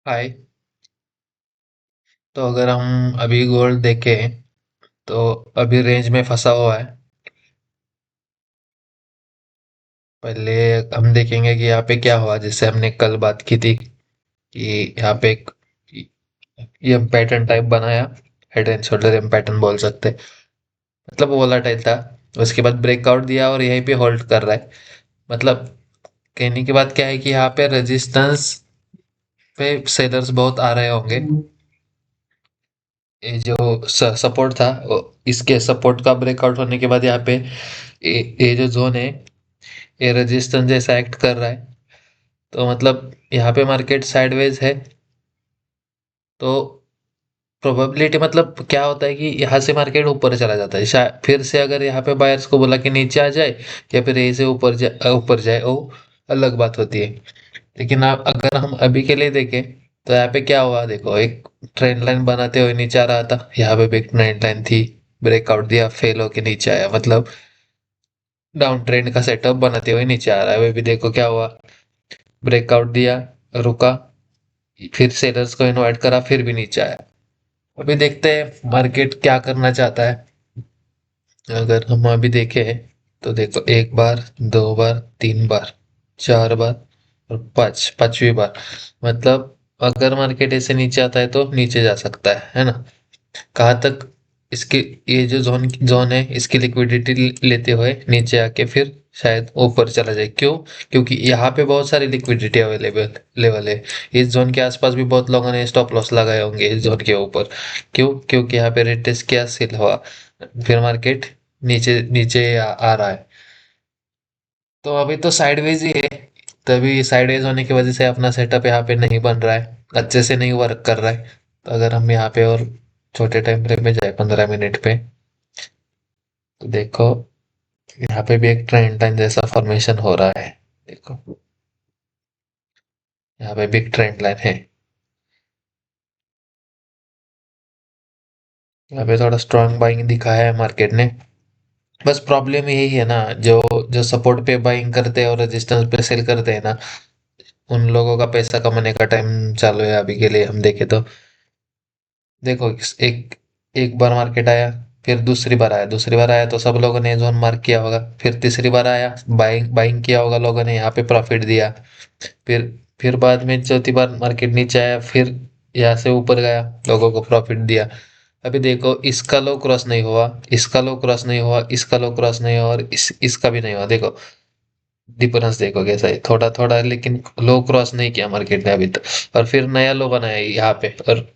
हाय। तो अगर हम अभी गोल्ड देखें तो अभी रेंज में फंसा हुआ है। पहले हम देखेंगे कि यहाँ पे क्या हुआ, जैसे हमने कल बात की थी कि यहाँ पे एक ये पैटर्न टाइप बनाया। Head and shoulder M pattern बोल सकते हैं। मतलब वो वोलाटाइल था। उसके बाद ब्रेकआउट दिया और यहीं पे होल्ड कर रहा है। मतलब कहने की बात क्या है कि यहाँ पे रेजिस्टेंस पे सेलर्स बहुत आ रहे होंगे। ये जो सपोर्ट था इसके सपोर्ट का ब्रेकआउट होने के बाद यहाँ पे ये जो जोन है ये रेजिस्टेंस जैसा एक्ट कर रहा है। तो मतलब यहाँ पे मार्केट साइडवेज है। तो प्रोबेबिलिटी मतलब क्या होता है कि यहाँ से मार्केट ऊपर चला जाता है, शायद फिर से अगर यहाँ पे बायर्स को बोला कि नीचे आ जाए या फिर यहीं से ऊपर जाए वो अलग बात होती है। लेकिन आप अगर हम अभी के लिए देखें तो यहाँ पे क्या हुआ, देखो एक ट्रेंड लाइन बनाते हुए नीचे आ रहा था। यहाँ पे भी एक ट्रेंड लाइन थी, ब्रेकआउट दिया, फेल होके नीचे आया। मतलब डाउन ट्रेंड का सेटअप बनाते हुए नीचे आ रहा है। अभी भी देखो क्या हुआ, ब्रेकआउट दिया, रुका, फिर सेलर्स को इनवाइट करा, फिर भी नीचे आया। अभी देखते हैं मार्केट क्या करना चाहता है। अगर हम अभी देखें तो देखो, एक बार, दो बार, तीन बार, चार बार और पांचवी बार। मतलब अगर मार्केट ऐसे नीचे आता है तो नीचे जा सकता है ना। कहाँ तक इसके, ये जो जोन जोन है इसकी लिक्विडिटी लेते हुए नीचे आके फिर शायद ऊपर चला जाए। क्यों? क्योंकि यहाँ पे बहुत सारी लिक्विडिटी अवेलेबल लेवल है। इस जोन के आसपास भी बहुत लोगों ने स्टॉप लॉस लगाए होंगे इस जोन के ऊपर। क्यों? क्योंकि यहाँ पे रिटेस्ट किया, सेल हुआ, फिर मार्केट नीचे नीचे आ रहा है। तो अभी तो साइडवेज ही है। तभी साइडवेज होने की वजह से अपना सेटअप यहाँ पे नहीं बन रहा है, अच्छे से नहीं वर्क कर रहा है। तो अगर हम यहाँ पे और छोटे टाइम फ्रेम में जाए 15 मिनट पे, तो देखो यहाँ पे भी एक ट्रेंड लाइन जैसा फॉर्मेशन हो रहा है। देखो यहाँ पे भी एक ट्रेंड लाइन है। यहाँ पे थोड़ा स्ट्रांग बाइंग दिखाया है मार्केट ने। बस प्रॉब्लम यही है ना, जो जो सपोर्ट पे बाइंग करते हैं और रेजिस्टेंस पे सेल करते हैं ना, उन लोगों का पैसा कमाने का टाइम चालू है अभी के लिए हम देखे तो। देखो एक एक बार मार्केट आया, फिर दूसरी बार आया तो सब लोगों ने जोन मार्क किया होगा। फिर तीसरी बार आया, बाइंग बाइंग किया होगा लोगों ने, यहाँ पे प्रॉफिट दिया। फिर फिर बाद में चौथी बार मार्केट नीचे आया, फिर यहाँ से ऊपर गया, लोगों को प्रॉफिट दिया। अभी देखो इसका लो क्रॉस नहीं हुआ, इसका लो क्रॉस नहीं हुआ, इसका लो क्रॉस नहीं हुआ और इसका भी नहीं हुआ। देखो डिफरेंस देखो कैसा है, थोड़ा थोड़ा, लेकिन लो क्रॉस नहीं किया मार्केट ने अभी तक। और फिर नया लो बनाया यहाँ पे, और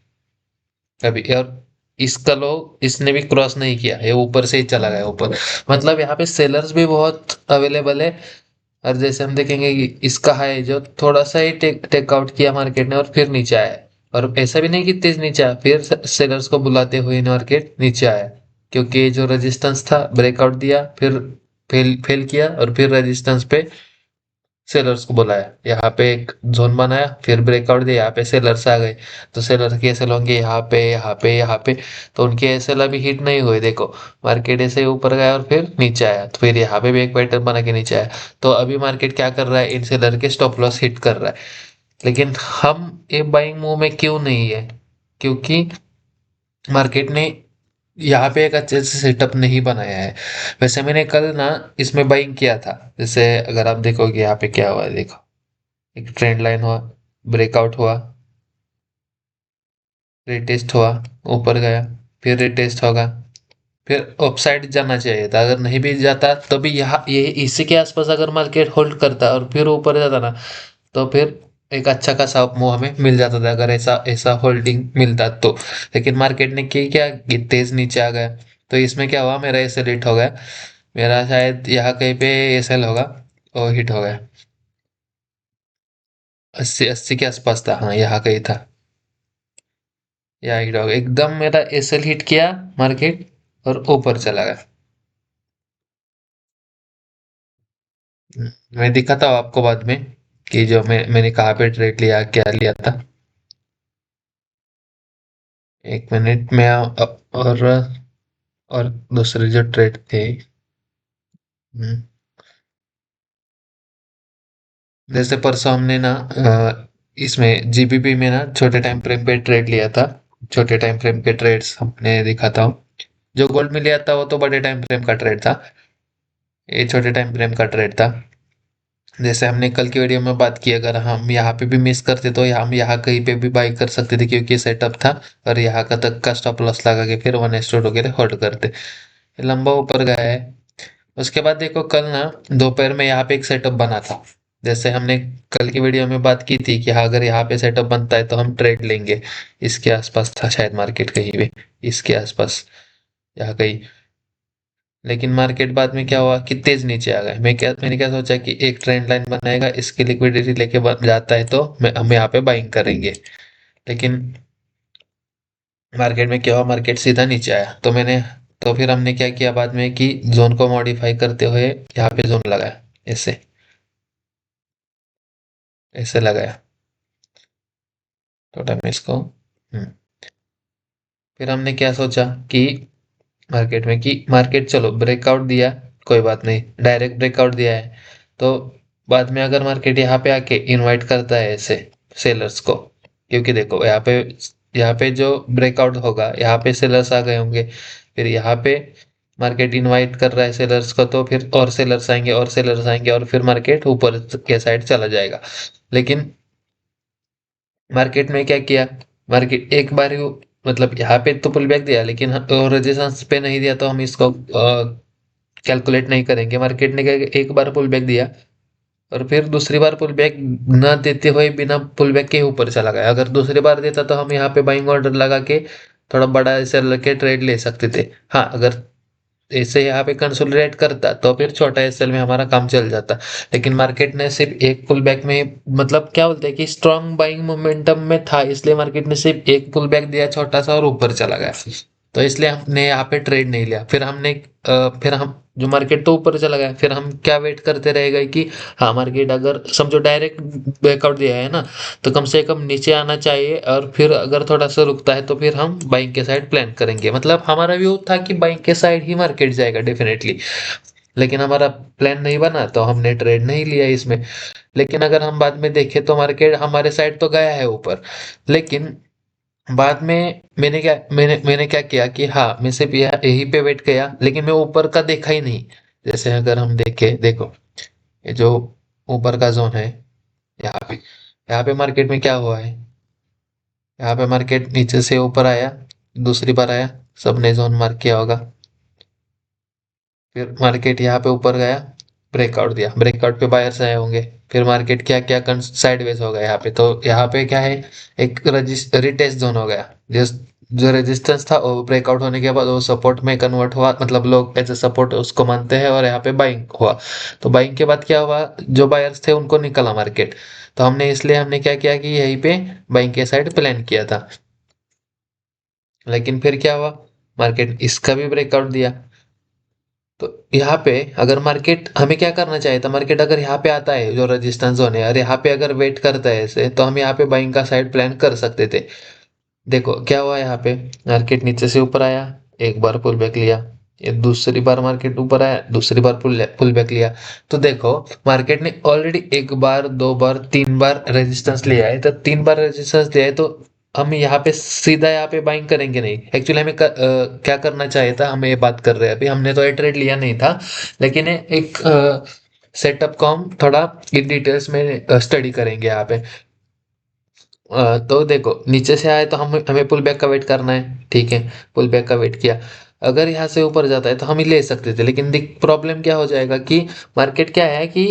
अभी और इसका लो इसने भी क्रॉस नहीं किया, ये ऊपर से ही चला गया ऊपर। मतलब यहाँ पे सेलर्स भी बहुत अवेलेबल है। और जैसे हम देखेंगे कि इसका हाई जो थोड़ा सा ही टेक आउट किया मार्केट ने और फिर नीचे आया। और ऐसा भी नहीं कि तेज नीचे आया, फिर सेलर्स को बुलाते हुए मार्केट नीचे आया। क्योंकि जो रेजिस्टेंस था ब्रेकआउट दिया, फिर फेल फेल किया और फिर रेजिस्टेंस पे सेलर्स को बुलाया, यहाँ पे एक जोन बनाया, फिर ब्रेकआउट दिया, यहाँ पे सेलर्स आ गए। तो सेलर के एसएल होंगे यहाँ पे, यहाँ पे, यहाँ पे। तो उनके एसएल अभी हिट नहीं हुए। देखो मार्केट ऐसे ऊपर गया और फिर नीचे आया, तो फिर यहाँ पे भी एक पैटर्न बना के नीचे आया। तो अभी मार्केट क्या कर रहा है, इन सेलर के स्टॉप लॉस हिट कर रहा है। लेकिन हम ये बाइंग मूव में क्यों नहीं है? क्योंकि मार्केट ने यहाँ पे एक अच्छे से सेटअप नहीं बनाया है। वैसे मैंने कल ना इसमें बाइंग किया था। जैसे अगर आप देखोगे यहाँ पे क्या हुआ है, देखो एक ट्रेंड लाइन हुआ, ब्रेकआउट हुआ, रिटेस्ट हुआ, ऊपर गया, फिर रिटेस्ट होगा, फिर अपसाइड जाना चाहिए था। अगर नहीं भी जाता तो भी यहाँ ये इसी के आसपास अगर मार्केट होल्ड करता और फिर ऊपर जाता ना, तो फिर एक अच्छा खासा मूव हमें मिल जाता था, अगर ऐसा ऐसा होल्डिंग मिलता तो। लेकिन मार्केट ने किया क्या कि तेज नीचे आ गया। तो इसमें क्या हुआ, मेरा एसएल हिट हो गया। मेरा शायद यहाँ कहीं पे एसएल होगा और हिट हो गया। 80 के आसपास था, हाँ यहाँ कहीं था। या हिट हो गया एकदम, मेरा एसएल हिट किया मार्केट और ऊपर चला गया। मैं दिखाता हूँ आपको बाद में कि जो मैंने कहाँ पे ट्रेड लिया, क्या लिया था। एक मिनट में और दूसरे जो ट्रेड थे। हम्म, जैसे परसों हमने ना इसमें जीबीपी में ना छोटे टाइम फ्रेम पे ट्रेड लिया था। छोटे टाइम फ्रेम के ट्रेड्स हमने दिखाता हूँ। जो गोल्ड में लिया था वो तो बड़े टाइम फ्रेम का ट्रेड था। ये छोटे टाइम फ्रेम का ट्रेड था। जैसे हमने कल की वीडियो में बात की, अगर हम यहाँ पे भी मिस करते तो हम यहाँ कहीं पे भी बाई कर सकते थे क्योंकि सेटअप था। और यहाँ का तक का स्टॉप लॉस लगा के फिर 1:2 के लिए होल्ड करते। लंबा ऊपर गया है। उसके बाद देखो कल ना दोपहर में यहाँ पे एक सेटअप बना था। जैसे हमने कल की वीडियो में बात की थी कि हाँ अगर यहाँ पे सेटअप बनता है तो हम ट्रेड लेंगे। इसके आसपास था शायद मार्केट कहीं पे, इसके आसपास, यहाँ कहीं। लेकिन मार्केट बाद में क्या हुआ कि तेज नीचे आ गए। मैंने क्या सोचा कि एक ट्रेंड लाइन बनाएगा, इसकी लिक्विडिटी लेके बन जाता है तो हम यहाँ पे बाइंग करेंगे। लेकिन मार्केट में क्या हुआ, मार्केट सीधा नीचे आया तो फिर हमने क्या किया बाद में कि जोन को मॉडिफाई करते हुए यहाँ पे जोन लगाया। ऐसे ऐसे लगाया। थोड़ा मैं इसको फिर हमने क्या सोचा कि मार्केट में कि मार्केट चलो ब्रेकआउट दिया, कोई बात नहीं, डायरेक्ट ब्रेकआउट दिया है तो बाद में अगर मार्केट यहाँ पे आके इनवाइट करता है ऐसे सेलर्स को, क्योंकि देखो यहाँ पे जो ब्रेकआउट होगा यहाँ पे सेलर्स आ गए होंगे। फिर यहाँ पे मार्केट इनवाइट कर रहा है सेलर्स को तो फिर और सेलर्स आएंगे और सेलर्स आएंगे और फिर मार्केट ऊपर के साइड चला जाएगा। लेकिन मार्केट में क्या किया, मार्केट एक बार ही मतलब यहाँ पे तो पुल बैक दिया लेकिन रेजिस्टेंस पे नहीं दिया तो हम इसको कैलकुलेट नहीं करेंगे। मार्केट ने क्या किया, एक बार पुल बैक दिया और फिर दूसरी बार पुल बैक न देते हुए बिना पुल बैक के ऊपर चला गया। अगर दूसरी बार देता तो हम यहाँ पे बाइंग ऑर्डर लगा के थोड़ा बड़ा ऐसे लेके ट्रेड ले सकते थे। हाँ अगर ऐसे यहाँ पे कंसोलिडेट करता तो फिर छोटा एसएल में हमारा काम चल जाता। लेकिन मार्केट ने सिर्फ एक पुल बैक में, मतलब क्या बोलते हैं कि स्ट्रॉन्ग बाइंग मोमेंटम में था, इसलिए मार्केट ने सिर्फ एक पुल बैक दिया छोटा सा और ऊपर चला गया। तो इसलिए हमने यहाँ पे ट्रेड नहीं लिया। फिर हम जो मार्केट तो ऊपर चला गया, फिर हम क्या वेट करते रह गए कि हाँ मार्केट अगर समझो डायरेक्ट ब्रेकआउट दिया है ना तो कम से कम नीचे आना चाहिए और फिर अगर थोड़ा सा रुकता है तो फिर हम बाइंग के साइड प्लान करेंगे। मतलब हमारा व्यू था कि बाइंग के साइड ही मार्केट जाएगा डेफिनेटली। लेकिन हमारा प्लान नहीं बना तो हमने ट्रेड नहीं लिया इसमें। लेकिन अगर हम बाद में देखें तो मार्केट हमारे साइड तो गया है ऊपर। लेकिन बाद में मैंने क्या किया कि हाँ मैं सिर्फ यही पे वेट किया लेकिन मैं ऊपर का देखा ही नहीं। जैसे अगर हम देखो ये जो ऊपर का जोन है, यहाँ पे मार्केट में क्या हुआ है, यहाँ पे मार्केट नीचे से ऊपर आया, दूसरी बार आया, सबने जोन मार्क किया होगा। फिर मार्केट यहाँ पे ऊपर गया, ब्रेकआउट दिया, ब्रेकआउट पे बायर्स आए होंगे। फिर मार्केट क्या क्या साइडवेज हो गया यहाँ पे, तो यहाँ पे क्या है, एक रिटेस्ट जोन हो गया। जिस जो रेजिस्टेंस था वो ब्रेकआउट होने के बाद वो सपोर्ट में कन्वर्ट हुआ, मतलब लोग एज ए सपोर्ट उसको मानते हैं और यहाँ पे बाइंग हुआ। तो बाइंग के बाद क्या हुआ, जो बायर्स थे उनको निकला मार्केट। तो हमने क्या किया कि यहीं पे बाइंग के साइड प्लान किया था। लेकिन फिर क्या हुआ, मार्केट इसका भी ब्रेकआउट दिया। तो यहाँ पे अगर मार्केट, हमें क्या करना चाहिए था, मार्केट अगर यहाँ पे आता है जो रेजिस्टेंस जोन है और यहाँ पे अगर वेट करता है ऐसे तो हम यहाँ पे बाइंग का साइड प्लान कर सकते थे। देखो क्या हुआ, यहाँ पे मार्केट नीचे से ऊपर आया, एक बार पुल बैक लिया, ये दूसरी बार मार्केट ऊपर आया, दूसरी बार पुल बैक लिया। तो देखो मार्केट ने ऑलरेडी एक बार, दो बार, तीन बार रेजिस्टेंस लिया है। तो तीन बार रेजिस्टेंस लिया है तो हम यहाँ पे सीधा यहाँ पे बाइंग करेंगे नहीं। एक्चुअली क्या करना चाहिए था, हम ये बात कर रहे हैं अभी, हमने तो ये ट्रेड लिया नहीं था। लेकिन एक सेटअप को हम थोड़ा इन डिटेल्स में स्टडी करेंगे यहाँ पे। तो देखो नीचे से आए तो हम हमें पुल बैक का वेट करना है, ठीक है। पुल बैक का वेट किया, अगर यहाँ से ऊपर जाता है तो हम ही ले सकते थे। लेकिन देख प्रॉब्लम क्या हो जाएगा कि मार्केट क्या है कि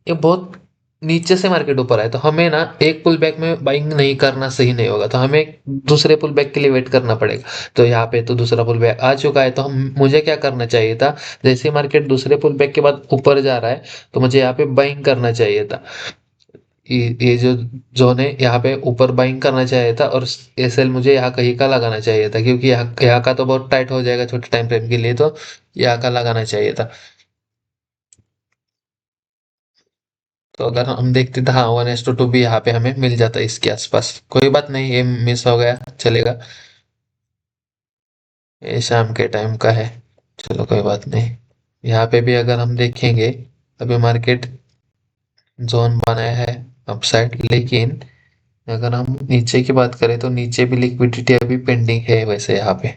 ये बहुत नीचे से मार्केट ऊपर आए तो हमें ना एक पुल बैक में बाइंग नहीं करना सही नहीं होगा, तो हमें दूसरे पुल बैक के लिए वेट करना पड़ेगा। तो यहाँ पे तो दूसरा पुल बैक आ चुका है तो हम मुझे क्या करना चाहिए था, जैसे मार्केट दूसरे पुल बैक के बाद ऊपर जा रहा है तो मुझे यहाँ पे बाइंग करना चाहिए था। ये जो जोन है यहाँ पे ऊपर बाइंग करना चाहिए था और एसएल मुझे यहाँ कहीं का लगाना चाहिए था, क्योंकि यहाँ का तो बहुत टाइट हो जाएगा छोटे टाइम फ्रेम के लिए, तो यहाँ का लगाना चाहिए था। तो अगर हम देखते थे हाँ 1:2 भी यहाँ पे हमें मिल जाता इसके आसपास। कोई बात नहीं, ये मिस हो गया, चलेगा। ये शाम के टाइम का है, चलो कोई बात नहीं। यहाँ पे भी अगर हम देखेंगे, अभी मार्केट जोन बनाया है अपसाइड, लेकिन अगर हम नीचे की बात करें तो नीचे भी लिक्विडिटी अभी पेंडिंग है वैसे यहाँ पे।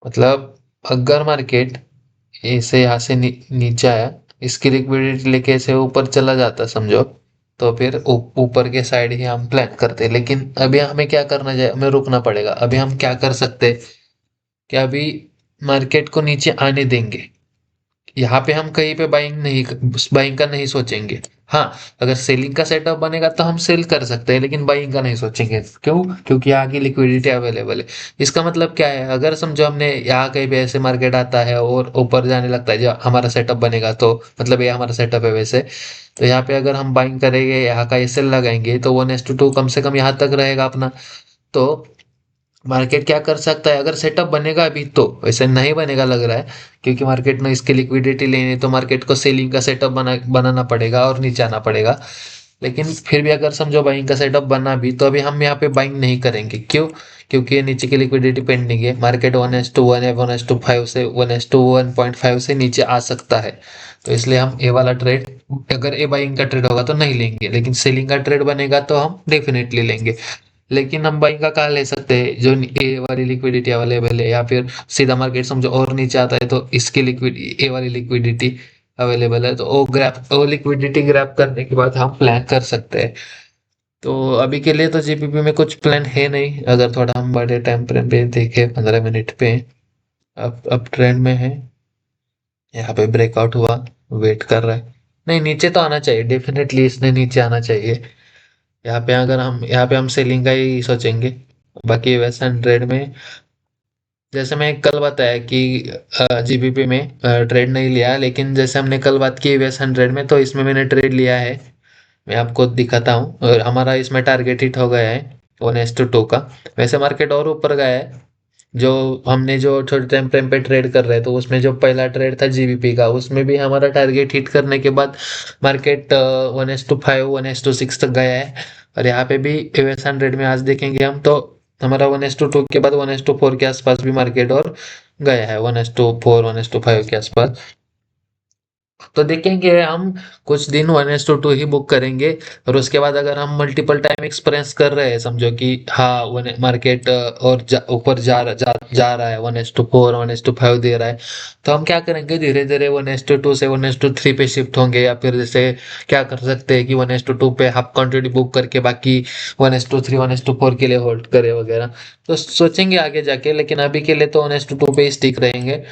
मतलब अगर मार्केट ऐसे यहाँ से नीचे आया, इसकी लिक्विडिटी लेके ऐसे ऊपर चला जाता समझो, तो फिर ऊपर के साइड ही हम प्लान करते। लेकिन अभी हमें क्या करना चाहिए, हमें रुकना पड़ेगा। अभी हम क्या कर सकते, कि अभी मार्केट को नीचे आने देंगे। यहाँ पे हम कहीं पे बाइंग का नहीं सोचेंगे। हाँ, अगर सेलिंग का सेटअप बनेगा तो हम सेल कर सकते हैं, लेकिन बाइंग का नहीं सोचेंगे। क्यों? क्योंकि यहाँ की लिक्विडिटी अवेलेबल है। इसका मतलब क्या है, अगर समझो हमने यहाँ कहीं पे ऐसे मार्केट आता है और ऊपर जाने लगता है, जो हमारा सेटअप बनेगा, तो मतलब ये हमारा सेटअप है वैसे। तो यहाँ पे अगर हम बाइंग करेंगे, यहाँ का एसएल लगाएंगे, तो 1:2 कम से कम यहाँ तक रहेगा अपना। तो मार्केट क्या कर सकता है, अगर सेटअप बनेगा अभी, तो वैसे नहीं बनेगा लग रहा है। क्योंकि मार्केट में इसकी लिक्विडिटी लेनी, तो मार्केट को सेलिंग का सेटअप बनाना पड़ेगा और नीचे आना पड़ेगा। लेकिन फिर भी अगर समझो बाइंग का सेटअप बना भी, तो अभी हम यहाँ पे बाइंग नहीं करेंगे। क्यों? क्योंकि ये नीचे की लिक्विडिटी पेंडिंग है। मार्केट 1:1 है, 1:5 से 1:1.5 से नीचे आ सकता है। तो इसलिए हम ए वाला ट्रेड, अगर ए बाइंग का ट्रेड होगा तो नहीं लेंगे, लेकिन सेलिंग का ट्रेड बनेगा तो हम डेफिनेटली लेंगे। लेकिन हम बाइंग का कहाँ ले सकते हैं, जो ए वाली लिक्विडिटी अवेलेबल है, या फिर सीधा मार्केट समझो और नीचे आता है, तो इसकी लिक्विड ए वाली लिक्विडिटी अवेलेबल है, तो वो लिक्विडिटी ग्रैब करने के बाद हम प्लान कर सकते हैं। तो अभी के लिए तो जीपीपी में कुछ प्लान है नहीं। अगर थोड़ा हम बड़े टाइम फ्रेम पे देखें, 15 मिनट पे, अब ट्रेंड में है। यहाँ पे ब्रेकआउट हुआ, वेट कर रहा है। नहीं, नीचे तो आना चाहिए डेफिनेटली, इसने नीचे आना चाहिए। यहाँ पे हम सेलिंग का ही सोचेंगे। बाकी वेस्ट ट्रेड में, जैसे मैं कल बताया कि जीबीपी में ट्रेड नहीं लिया, लेकिन जैसे हमने कल बात की वेस्ट 100 में, तो इसमें मैंने ट्रेड लिया है। मैं आपको दिखाता हूँ, और हमारा इसमें टारगेट हिट हो गया है 1:2 का। वैसे मार्केट और ऊपर गया है। जो हमने जो छोटे टाइम फ्रेम पे ट्रेड कर रहे थे, तो उसमें जो पहला ट्रेड था जीबीपी का, उसमें भी हमारा टारगेट हिट करने के बाद मार्केट 1:5 1:6 तक गया है। और यहाँ पे भी यूएस 100 में आज देखेंगे हम, तो हमारा 1:2 के बाद 1:4 के आसपास भी मार्केट और गया है, 1:4 1:5 के आसपास। तो देखेंगे हम, कुछ दिन 1:2 ही बुक करेंगे। और उसके बाद अगर हम मल्टीपल टाइम एक्सपीरियंस कर रहे हैं, समझो कि हाँ मार्केट और ऊपर जा रहा है, 1:4 1:5 दे रहा है, तो हम क्या करेंगे, धीरे धीरे 1:2 से 1:3 पे शिफ्ट होंगे। या फिर जैसे क्या कर सकते हैं कि 1:2 पे हाफ क्वांटिटी बुक करके बाकी 1:3 1:4 के लिए होल्ड करे वगैरह। तो सोचेंगे आगे जाके, लेकिन अभी के लिए तो 1:2 पे ही स्टिक रहेंगे।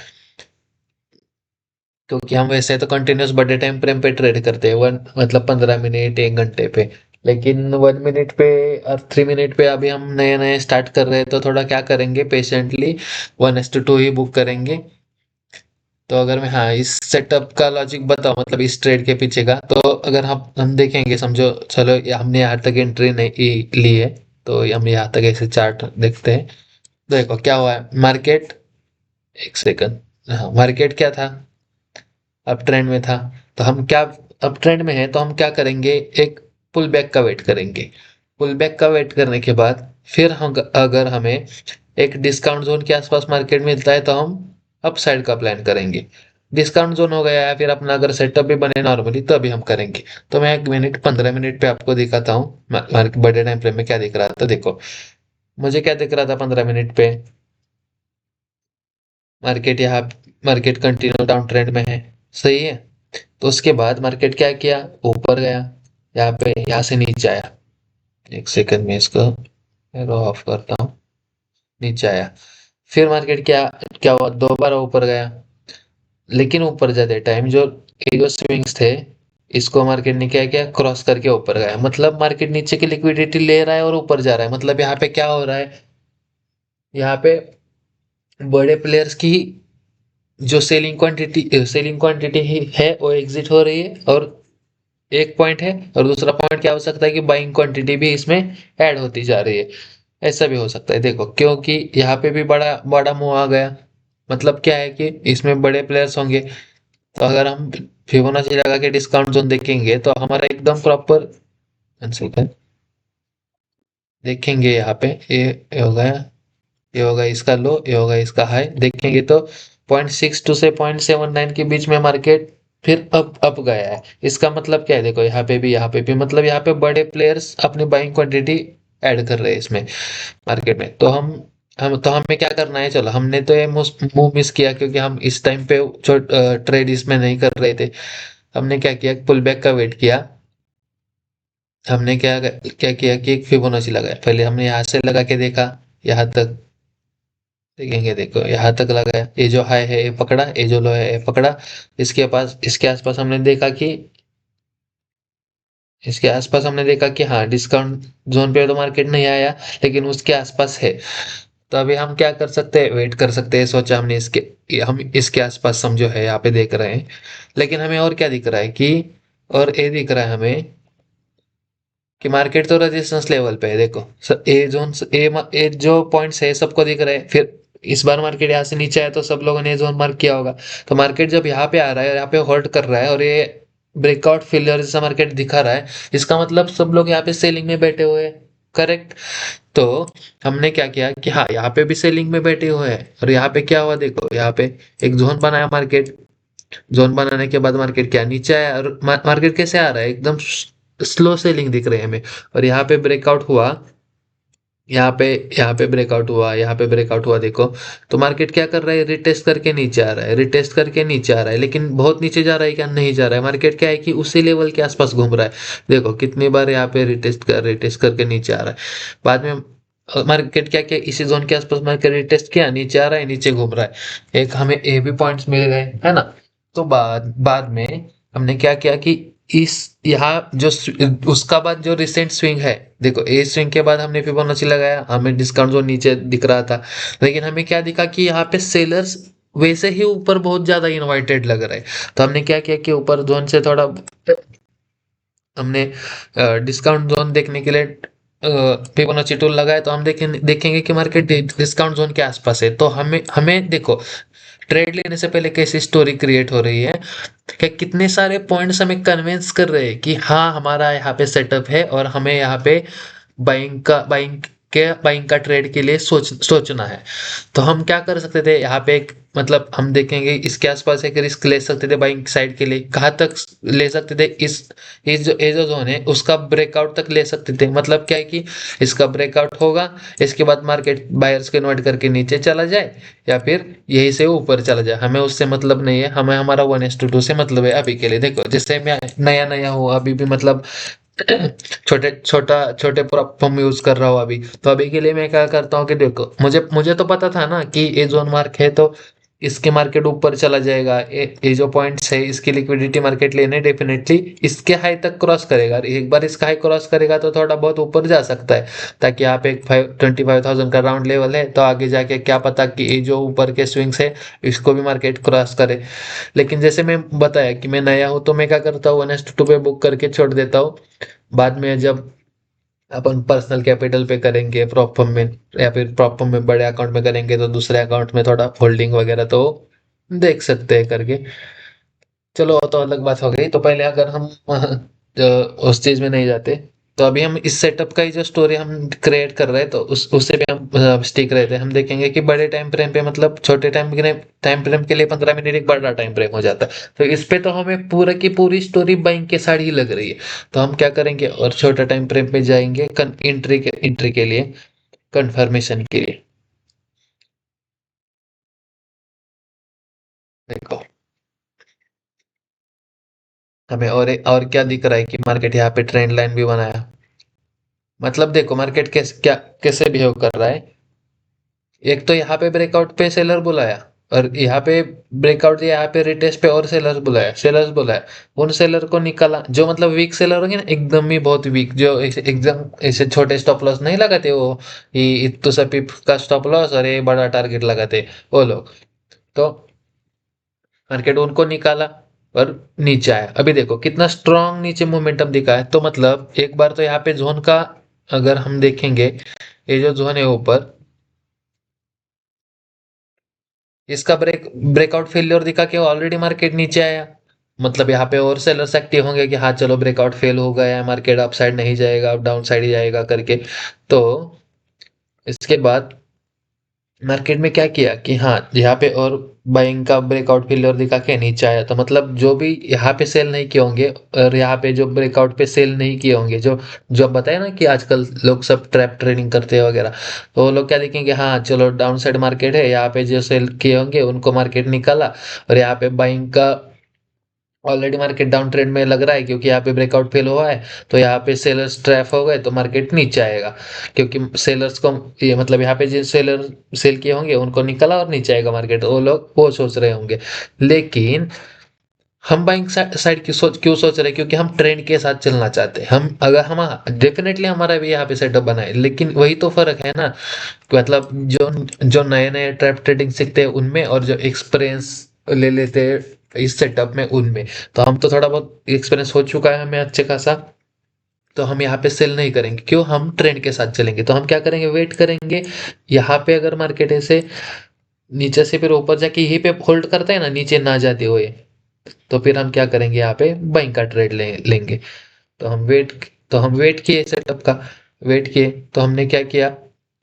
क्योंकि हम वैसे तो कंटिन्यूस बड़े टाइम फ्रेम पे ट्रेड करते हैं, वन मतलब 15 मिनट 1 घंटे पे। लेकिन 1 मिनट पे और 3 मिनट पे अभी हम नए नए स्टार्ट कर रहे हैं, तो थोड़ा क्या करेंगे, पेशेंटली 1:2 ही बुक करेंगे। तो अगर मैं, हाँ, इस सेटअप का लॉजिक बताऊं, मतलब इस ट्रेड के पीछे का, तो अगर हम देखेंगे, समझो चलो हमने यहाँ तक एंट्री नहीं ली है, तो हम यहाँ तक ऐसे चार्ट देखते हैं। देखो क्या हुआ है मार्केट, एक सेकंड। हाँ, मार्केट क्या था, अप ट्रेंड में था। तो हम क्या, अप ट्रेंड में है तो हम क्या करेंगे, एक पुल बैक का वेट करेंगे। पुल बैक का वेट करने के बाद फिर हम, अगर हमें एक डिस्काउंट जोन के आसपास मार्केट मिलता है, तो हम अप साइड का प्लान करेंगे। डिस्काउंट जोन हो गया है, फिर अपना अगर सेटअप भी बने नॉर्मली, तो अभी हम करेंगे। तो मैं 1 मिनट 15 मिनट पे आपको दिखाता हूँ बड़े टाइम फ्रेम में क्या दिख रहा था। देखो मुझे क्या दिख रहा था 15 मिनट पे, मार्केट यहाँ, मार्केट कंटिन्यू डाउन ट्रेंड में है, सही है। तो उसके बाद मार्केट क्या किया, ऊपर गया, यहाँ पे यहाँ से नीचे आया। एक सेकंड में इसको एरो ऑफ करता हूँ। नीचे आया, फिर मार्केट क्या क्या हुआ, दोबारा ऊपर गया। लेकिन ऊपर जाते टाइम जो ये जो स्विंग्स थे, इसको मार्केट ने क्या किया, क्रॉस करके ऊपर गया। मतलब मार्केट नीचे की लिक्विडिटी ले रहा है और ऊपर जा रहा है। मतलब यहाँ पे क्या हो रहा है, यहाँ पे बड़े प्लेयर्स की जो सेलिंग क्वांटिटी ही है, वो एग्जिट हो रही है। और एक पॉइंट है, और दूसरा पॉइंट क्या हो सकता है कि बाइंग क्वांटिटी भी इसमें ऐड होती जा रही है। ऐसा भी हो सकता है, देखो, क्योंकि यहाँ पे भी बड़ा बड़ा मुंह आ गया। मतलब क्या है कि इसमें बड़े प्लेयर्स होंगे। तो अगर हम फिबोनाची लगा के डिस्काउंट जोन देखेंगे, तो हमारा एकदम प्रॉपर देखेंगे। यहाँ पे ये होगा, ये होगा इसका लो, ये होगा इसका हाई। देखेंगे तो 0.62 से 0.79 के बीच में मार्केट फिर अब गया है। इसका मतलब क्या है, देखो यहाँ पे भी मतलब यहाँ पे बड़े प्लेयर्स अपनी बाइंग क्वांटिटी ऐड कर रहे हैं इसमें मार्केट में। तो हम तो हमें क्या करना है, चलो हमने तो ये मूव मिस किया क्योंकि हम इस टाइम पे ट्रेड इसमें नहीं कर रहे थे। हमने क्या किया, पुल बैक का वेट किया। हमने क्या क्या किया कि एक फिबोनाची लगाया। पहले हमने यहाँ से लगा के देखा, यहाँ तक देखेंगे, देखो यहाँ तक लगाया, ये जो हाई है ये पकड़ा, ये जो लो है ये पकड़ा। इसके आसपास हमने देखा कि हाँ, डिस्काउंट जोन पे तो मार्केट नहीं आया, लेकिन उसके आसपास है। तो अभी हम क्या कर सकते हैं, वेट कर सकते हैं। सोचा हमने हम इसके आसपास हम जो है यहाँ पे देख रहे हैं। लेकिन हमें और क्या दिख रहा है कि, और ये दिख रहा है हमें कि मार्केट तो रेजिस्टेंस लेवल पे है। देखो ए जोन, ए जो पॉइंट्स है सबको दिख रहे हैं। फिर इस बार मार्केट यहाँ से नीचे आया तो सब लोगों ने जोन मार्क किया होगा। तो मार्केट जब यहाँ पे आ रहा है, यहाँ पे होल्ड कर रहा है और ये ब्रेकआउट फेलियर जैसा मार्केट दिखा रहा है, इसका मतलब सब लोग यहाँ पे सेलिंग में बैठे हुए हैं। करेक्ट। तो हमने क्या किया कि हाँ, यहाँ पे भी सेलिंग में बैठे हुए हैं और यहाँ पे क्या हुआ, देखो यहाँ पे एक जोन बनाया मार्केट। जोन बनाने के बाद मार्केट क्या नीचे आया, और मार्केट कैसे आ रहा है, एकदम स्लो सेलिंग दिख रही है हमें। और यहाँ पे ब्रेकआउट हुआ, यहाँ पे यहाँ पे ब्रेकआउट हुआ, यहाँ पे ब्रेकआउट हुआ, देखो। तो मार्केट क्या कर रहा है, रिटेस्ट करके नीचे आ रहा है, रिटेस्ट करके नीचे आ रहा है, लेकिन बहुत नीचे जा रहा है क्या, नहीं जा रहा है। मार्केट क्या है कि उसी लेवल के आसपास घूम रहा है। देखो कितनी बार यहाँ पे रिटेस्ट करके नीचे आ रहा है। बाद में मार्केट क्या किया, इसी जोन के आसपास मार्केट रिटेस्ट किया, नीचे आ रहा है, नीचे घूम रहा है। एक हमें ए भी पॉइंट्स मिल गए, है ना। तो बाद बाद में हमने क्या किया कि इस यहाँ जो उसका बाद जो रिसेंट स्विंग है, देखो ए स्विंग के बाद हमने फिबोनाची लगाया, हमें डिस्काउंट जो नीचे दिख रहा था। लेकिन हमें क्या दिखा कि यहाँ पे सेलर्स वैसे ही ऊपर बहुत ज्यादा इनवाइटेड लग रहे हैं। तो हमने क्या किया कि ऊपर जोन से थोड़ा हमने डिस्काउंट जोन देखने के लिए फिबोनाची टूल लगाया। तो हम देखेंगे कि मार्केट डिस्काउंट जोन के आसपास है। तो हमें हमें देखो, ट्रेड लेने से पहले कैसी स्टोरी क्रिएट हो रही है कि कितने सारे पॉइंट्स हमें कन्विंस कर रहे हैं कि हाँ, हमारा यहाँ पे सेटअप है और हमें यहाँ पे बाइंग का ट्रेड के लिए सोचना है। तो हम क्या कर सकते थे, यहाँ पे एक मतलब हम देखेंगे इसके आसपास एक रिस्क ले सकते थे बाइंग साइड के लिए। कहाँ तक ले सकते थे, इस जो ए जो जोन है उसका ब्रेकआउट तक ले सकते थे। मतलब क्या है कि इसका ब्रेकआउट होगा, इसके बाद मार्केट बायर्स को इन्वर्ट करके नीचे चला जाए या फिर यहीं से ऊपर चला जाए, हमें उससे मतलब नहीं है। हमें हमारा 1:2 से मतलब है अभी के लिए। देखो जैसे मैं नया नया हूँ अभी भी, मतलब छोटे प्लेटफॉर्म यूज कर रहा हूँ अभी। तो अभी के लिए मैं क्या करता हूँ कि देखो, मुझे मुझे तो पता था ना कि ये जोन मार्क है तो इसके मार्केट ऊपर चला जाएगा। ये जो पॉइंट्स है इसकी लिक्विडिटी मार्केट लेने डेफिनेटली इसके हाई तक क्रॉस करेगा। और एक बार इसका हाई क्रॉस करेगा तो थोड़ा बहुत ऊपर जा सकता है, ताकि आप एक 25,000 का राउंड लेवल है तो आगे जाके क्या पता कि ये जो ऊपर के स्विंग्स है इसको भी मार्केट क्रॉस करे। लेकिन जैसे मैं बताया कि मैं नया हूँ तो मैं क्या करता हूँ, 1:2 पे बुक करके छोड़ देता हूँ। बाद में जब अपन पर्सनल कैपिटल पे करेंगे प्रॉपर में, या फिर प्रॉपर में बड़े अकाउंट में करेंगे तो दूसरे अकाउंट में थोड़ा होल्डिंग वगैरह तो देख सकते हैं करके। चलो वो तो अलग बात हो गई। तो पहले अगर हम उस चीज में नहीं जाते, तो अभी हम इस सेटअप का ही जो स्टोरी हम क्रिएट कर रहे हैं तो उससे भी हम स्टिक रहते हैं। हम देखेंगे कि बड़े टाइम फ्रेम पे, मतलब छोटे टाइम फ्रेम के लिए 15 मिनट एक बड़ा टाइम फ्रेम हो जाता है। तो इस पे तो हमें पूरा की पूरी स्टोरी बैंक के साथ ही लग रही है। तो हम क्या करेंगे, और छोटा टाइम फ्रेम पे जाएंगे एंट्री के लिए, कंफर्मेशन के लिए। देखो हमें और क्या दिख रहा है कि मार्केट यहाँ पे ट्रेंड लाइन भी बनाया। मतलब देखो मार्केट कैसे बिहेव कर रहा है। एक तो यहाँ पे ब्रेकआउट पे सेलर बुलाया, और यहाँ पे ब्रेकआउट दिया, यहाँ पे रिटेस्ट पे और सेलर्स बुलाया। उन सेलर को निकाला जो मतलब वीक सेलर होंगे ना, एकदम ही बहुत वीक, जो एकदम ऐसे छोटे स्टॉप लॉस नहीं लगाते वो, ये इतने सा पिप का स्टॉप लॉस और ये बड़ा टारगेट लगाते वो लोग। तो मार्केट उनको निकाला और नीचे आया। अभी देखो कितना स्ट्रांग नीचे मोमेंटम दिखा है। तो मतलब एक बार तो यहाँ पे जोन का अगर हम देखेंगे, ये जो जोन है ऊपर, इसका ब्रेकआउट फेलियर दिखा के ऑलरेडी मार्केट नीचे आया। मतलब यहाँ पे और सेलर्स एक्टिव होंगे कि हाँ चलो ब्रेकआउट फेल हो गया है, मार्केट अप साइड नहीं जाएगा, अब डाउन साइड ही जाएगा करके। तो इसके बाद मार्केट में क्या किया कि हाँ यहाँ पे और बाइंग का ब्रेकआउट फेलियर दिखा के नीचे आया, तो मतलब जो भी यहाँ पे सेल नहीं किए होंगे और यहाँ पे जो ब्रेकआउट पे सेल नहीं किए होंगे, जो जो अब बताया ना कि आजकल लोग सब ट्रैप ट्रेडिंग करते हैं वगैरह, तो वो लोग क्या देखेंगे, हाँ चलो डाउन साइड मार्केट है, यहाँ पे जो सेल किए होंगे उनको मार्केट निकाला, और यहाँ पे बाइंग का ऑलरेडी मार्केट डाउन ट्रेंड में लग रहा है क्योंकि यहाँ पे ब्रेकआउट फेल हुआ है, तो यहाँ पे सेलर्स ट्रैप हो गए तो मार्केट नीचे आएगा, क्योंकि सेलर्स को ये मतलब यहाँ पे जिन सेलर सेल किए होंगे उनको निकला और नीचे आएगा मार्केट, वो लोग वो सोच रहे होंगे। लेकिन हम बाइंग साइड की सोच क्यों सोच रहे हैं, क्योंकि हम ट्रेंड के साथ चलना चाहते हैं। हम अगर हम डेफिनेटली हमारा भी यहाँ पे सेटअप बना है, लेकिन वही तो फर्क है ना कि मतलब जो जो नए नए ट्रैप ट्रेडिंग सीखते हैं उनमें, और जो एक्सपीरियंस ले लेते हैं इस सेटअप में उनमें। तो हम तो थोड़ा बहुत एक्सपीरियंस हो चुका है हमें अच्छे खासा, तो हम यहाँ पे सेल नहीं करेंगे, क्यों, हम ट्रेंड के साथ चलेंगे। तो हम क्या करेंगे, वेट करेंगे। यहाँ पे अगर मार्केट ऐसे नीचे से फिर ऊपर जाके यहीं पे होल्ड करता है ना, नीचे ना जाते हुए, तो फिर हम क्या करेंगे, यहाँ पे बाइंग का ट्रेड लेंगे। तो हम वेट किए सेटअप का, वेट किए तो हमने क्या किया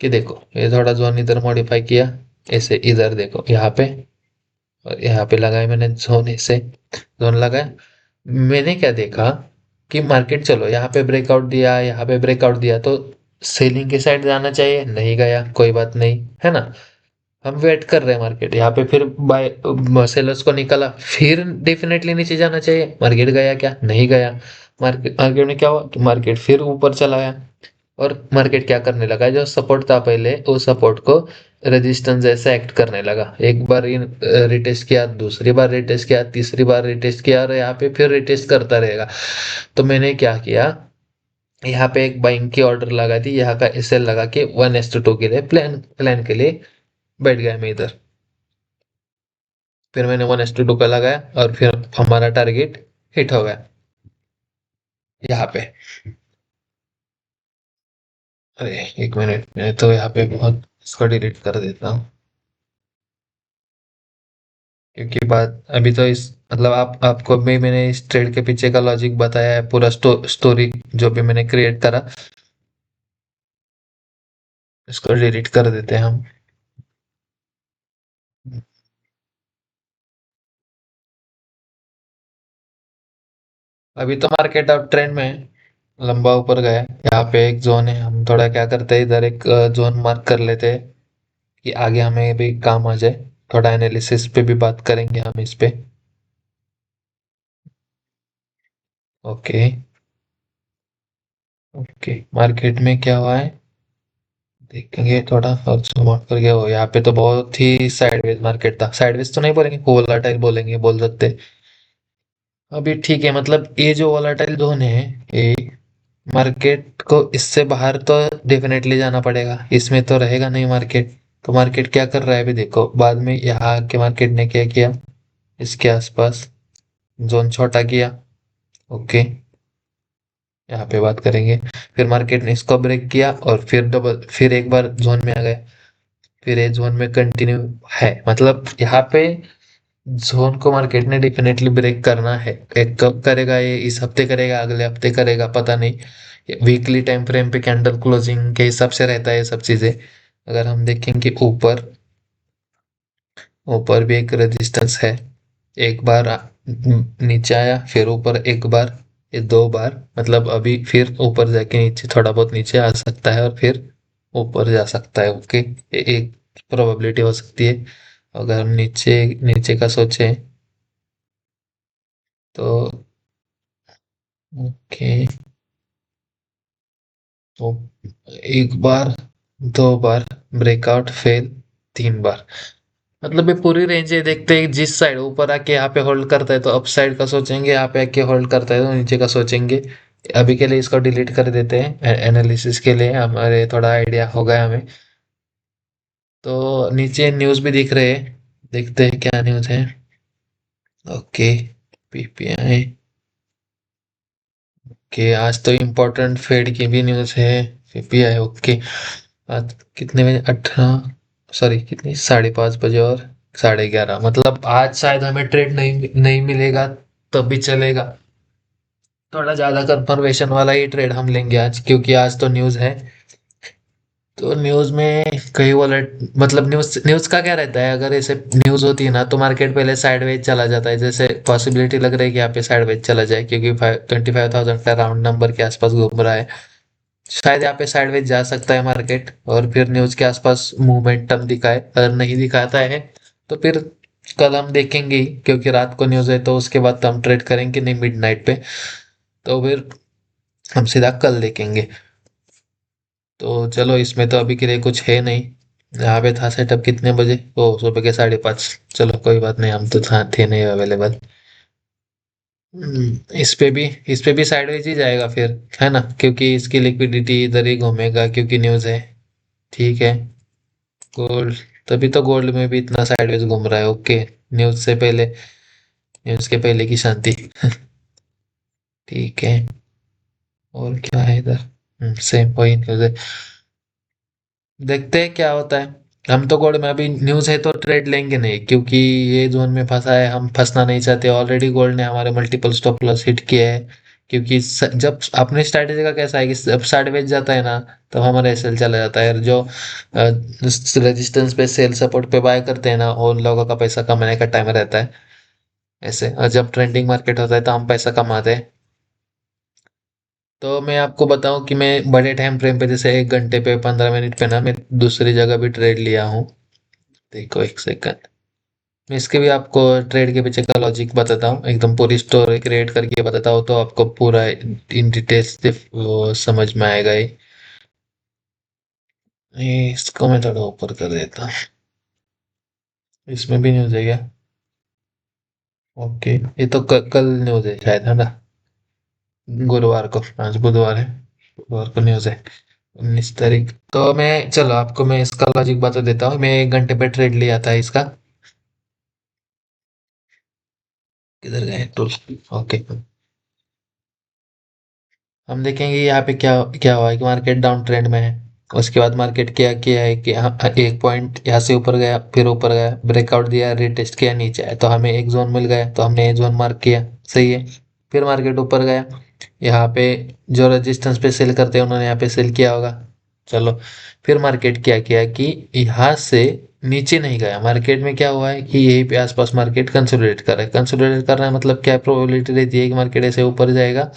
कि देखो ये थोड़ा जोन इधर मॉडिफाई किया, ऐसे इधर देखो यहाँ पे, और यहाँ पे लगाया मैंने जोन, ऐसे जोन लगाया। मैंने क्या देखा कि मार्केट चलो यहाँ पे ब्रेकआउट दिया, यहाँ पे ब्रेकआउट दिया, तो सेलिंग के साइड जाना चाहिए, नहीं गया, कोई बात नहीं, है ना। हम वेट कर रहे हैं मार्केट यहाँ पे, फिर बाय सेलर्स को निकाला, फिर डेफिनेटली नीचे जाना चाहिए, मार्केट गया क्या, नहीं गया। मार्केट मार्केट में क्या हुआ कि मार्केट फिर ऊपर चला गया, और मार्केट क्या करने लगा, जो सपोर्ट था पहले उस सपोर्ट को रेजिस्टेंस जैसा एक्ट करने लगा। एक बार रिटेस्ट किया, दूसरी बार रिटेस्ट किया, तीसरी बार रिटेस्ट किया, और यहाँ पे फिर रिटेस्ट करता रहेगा। तो मैंने क्या किया, यहाँ पे एक बाइंग की ऑर्डर लगा दी, यहाँ का एसएल लगा के 1:2 के लिए प्लान प्लान के लिए बैठ गया मैं इधर। फिर मैंने 1:2 का लगाया, और फिर हमारा टारगेट हिट हो गया यहाँ पे। अरे एक मिनट, मैं तो यहाँ पे बहुत इसको डिलीट कर देता हूँ, क्योंकि बात अभी तो इस मतलब आपको भी मैंने इस ट्रेड के पीछे का लॉजिक बताया है, पूरा स्टोरी जो भी मैंने क्रिएट करा, इसको डिलीट कर देते हैं हम। अभी तो मार्केट अब ट्रेंड में है, लंबा ऊपर गया है। यहाँ पे एक जोन है, हम थोड़ा क्या करते हैं, इधर एक जोन मार्क कर लेते हैं कि आगे हमें भी काम आ जाए। थोड़ा एनालिसिस पे भी बात करेंगे हम इस पे। ओके। ओके, मार्केट में क्या हुआ है देखेंगे थोड़ा, और जूम आउट करके। हो यहाँ पे तो बहुत ही साइडवेज मार्केट था, साइडवेज तो नहीं बोलेंगे, वोलाटाइल बोलेंगे, बोल सकते हैं। अभी ठीक है, मतलब ये जो वोलाटाइल जोन है, ये मार्केट को इससे बाहर तो डेफिनेटली जाना पड़ेगा, इसमें तो रहेगा नहीं मार्केट। तो मार्केट क्या कर रहा है अभी देखो, बाद में यहाँ के मार्केट ने क्या किया, इसके आसपास जोन छोटा किया। ओके, यहाँ पे बात करेंगे। फिर मार्केट ने इसको ब्रेक किया, और फिर डबल फिर एक बार जोन में आ गए, फिर ये जोन में कंटिन्यू है। मतलब यहाँ पे जोन को मार्केट ने डेफिनेटली ब्रेक करना है। एक कब करेगा, ये इस हफ्ते करेगा, अगले हफ्ते करेगा, पता नहीं। वीकली टाइम फ्रेम पे कैंडल क्लोजिंग के हिसाब से रहता है ये सब चीजें। अगर हम देखेंगे ऊपर, ऊपर भी एक रेजिस्टेंस है, एक बार नीचे आया, फिर ऊपर एक बार, ये दो बार, मतलब अभी फिर ऊपर जाके नीचे थोड़ा बहुत नीचे आ सकता है, और फिर ऊपर जा सकता है। ओके, ये एक प्रोबेबिलिटी हो सकती है। अगर हम नीचे नीचे का सोचें तो। ओके, तो एक बार, दो बार ब्रेकआउट फेल, तीन बार, मतलब ये पूरी रेंज है। देखते हैं जिस साइड ऊपर आके यहाँ पे होल्ड करता है तो अप साइड का सोचेंगे, यहाँ पे आके होल्ड करता है तो नीचे का सोचेंगे। अभी के लिए इसको डिलीट कर देते हैं, एनालिसिस के लिए हमारे थोड़ा आइडिया हो गया हमें। तो नीचे न्यूज़ भी दिख रहे हैं, देखते हैं क्या न्यूज़ है। ओके, पीपीआई के आज तो इम्पोर्टेंट फेड की भी न्यूज़ है। पीपीआई ओके, आज कितने बजे, 18, सॉरी कितनी, 5:30 बजे और 11:30, मतलब आज शायद हमें ट्रेड नहीं नहीं मिलेगा, तब भी चलेगा। थोड़ा ज्यादा कंफर्मेशन वाला ही ट्रेड हम लेंगे आज, क्योंकि आज तो न्यूज़ है। तो न्यूज़ में कई वॉलेट मतलब न्यूज़ न्यूज़ का क्या रहता है, अगर ऐसे न्यूज़ होती है ना तो मार्केट पहले साइडवेज चला जाता है, जैसे पॉसिबिलिटी लग रही है कि यहाँ पे साइडवेज चला जाए क्योंकि 25,000 का राउंड नंबर के आसपास घूम रहा है। शायद यहाँ पे साइडवेज जा सकता है मार्केट और फिर न्यूज़ के आसपास मोमेंटम दिखाए, अगर नहीं दिखाता है तो फिर कल हम देखेंगे ही, क्योंकि रात को न्यूज़ है तो उसके बाद तो हम ट्रेड करेंगे नहीं मिडनाइट पे। तो फिर हम सीधा कल देखेंगे। तो चलो इसमें तो अभी के लिए कुछ है नहीं। यहाँ पे था सेटअप कितने बजे, ओ सुबह के 5:30। चलो कोई बात नहीं, हम तो थे नहीं अवेलेबल। इस पे भी साइडवेज ही जाएगा फिर, है ना, क्योंकि इसकी लिक्विडिटी इधर ही घूमेगा क्योंकि न्यूज़ है। ठीक है। गोल्ड, तभी तो गोल्ड में भी इतना साइडवेज घूम रहा है। ओके। न्यूज़ से पहले, न्यूज़ के पहले की शांति। ठीक है। और क्या है इधर, सेम वही न्यूज़ है। देखते हैं क्या होता है। हम तो गोल्ड में अभी न्यूज़ है तो ट्रेड लेंगे नहीं, क्योंकि ये जोन में फंसा है, हम फंसना नहीं चाहते। ऑलरेडी गोल्ड ने हमारे मल्टीपल स्टॉप लॉस हिट किए हैं। क्योंकि जब अपने स्ट्रैटेजी का कैसा है कि जब साइडवेज जाता है ना, तब हमारा एसएल चला जाता है, और जो रेजिस्टेंस पे सेल सपोर्ट पे बाय करते हैं ना, उन लोगों का पैसा कमाने का टाइम रहता है। ऐसे, और जब ट्रेंडिंग मार्केट होता है तो हम पैसा कमाते हैं। तो मैं आपको बताऊं कि मैं बड़े टाइम फ्रेम पे, जैसे 1 घंटे पे, 15 मिनट पे ना, मैं दूसरी जगह भी ट्रेड लिया हूँ। देखो एक सेकंड, मैं इसके भी आपको ट्रेड के पीछे का लॉजिक बताता हूँ, एकदम पूरी स्टोरी क्रिएट करके बताता हूँ तो आपको पूरा इन डिटेल्स से वो समझ में आएगा ही। इसको मैं थोड़ा ऊपर कर देता हूँ। इसमें भी न्यूज़ है क्या? ओके। ये तो कल न्यूज़ है शायद, है ना? गुरुवार को, आज बुधवार है। बुधवार को न्यूज़ है, 19 तारीख। तो मैं, चलो आपको मैं इसका लॉजिक बता देता हूँ। मैं 1 घंटे पे ट्रेड लिया था इसका। किधर गए टूल? ओके। हम देखेंगे यहाँ पे क्या क्या हुआ है कि मार्केट डाउन ट्रेंड में है। उसके बाद मार्केट क्या किया है कि एक पॉइंट यहाँ से ऊपर गया, फिर ऊपर गया, ब्रेकआउट दिया, रिटेस्ट किया, नीचे आया, तो हमें एक जोन मिल गया, तो हमने ये जोन मार्क किया। सही है। फिर मार्केट ऊपर गया, यहाँ पे जो रेजिस्टेंस पे सेल करते हैं उन्होंने यहाँ पे सेल किया होगा। चलो। फिर मार्केट क्या किया कि यहाँ से नीचे नहीं गया। मार्केट में क्या हुआ है कि यहीं पे आसपास मार्केट कंसोलिडेट कर रहा है। कंसोलिडेट कर रहा है मतलब क्या प्रोबेबिलिटी रहती है कि मार्केट ऐसे ऊपर जाएगा,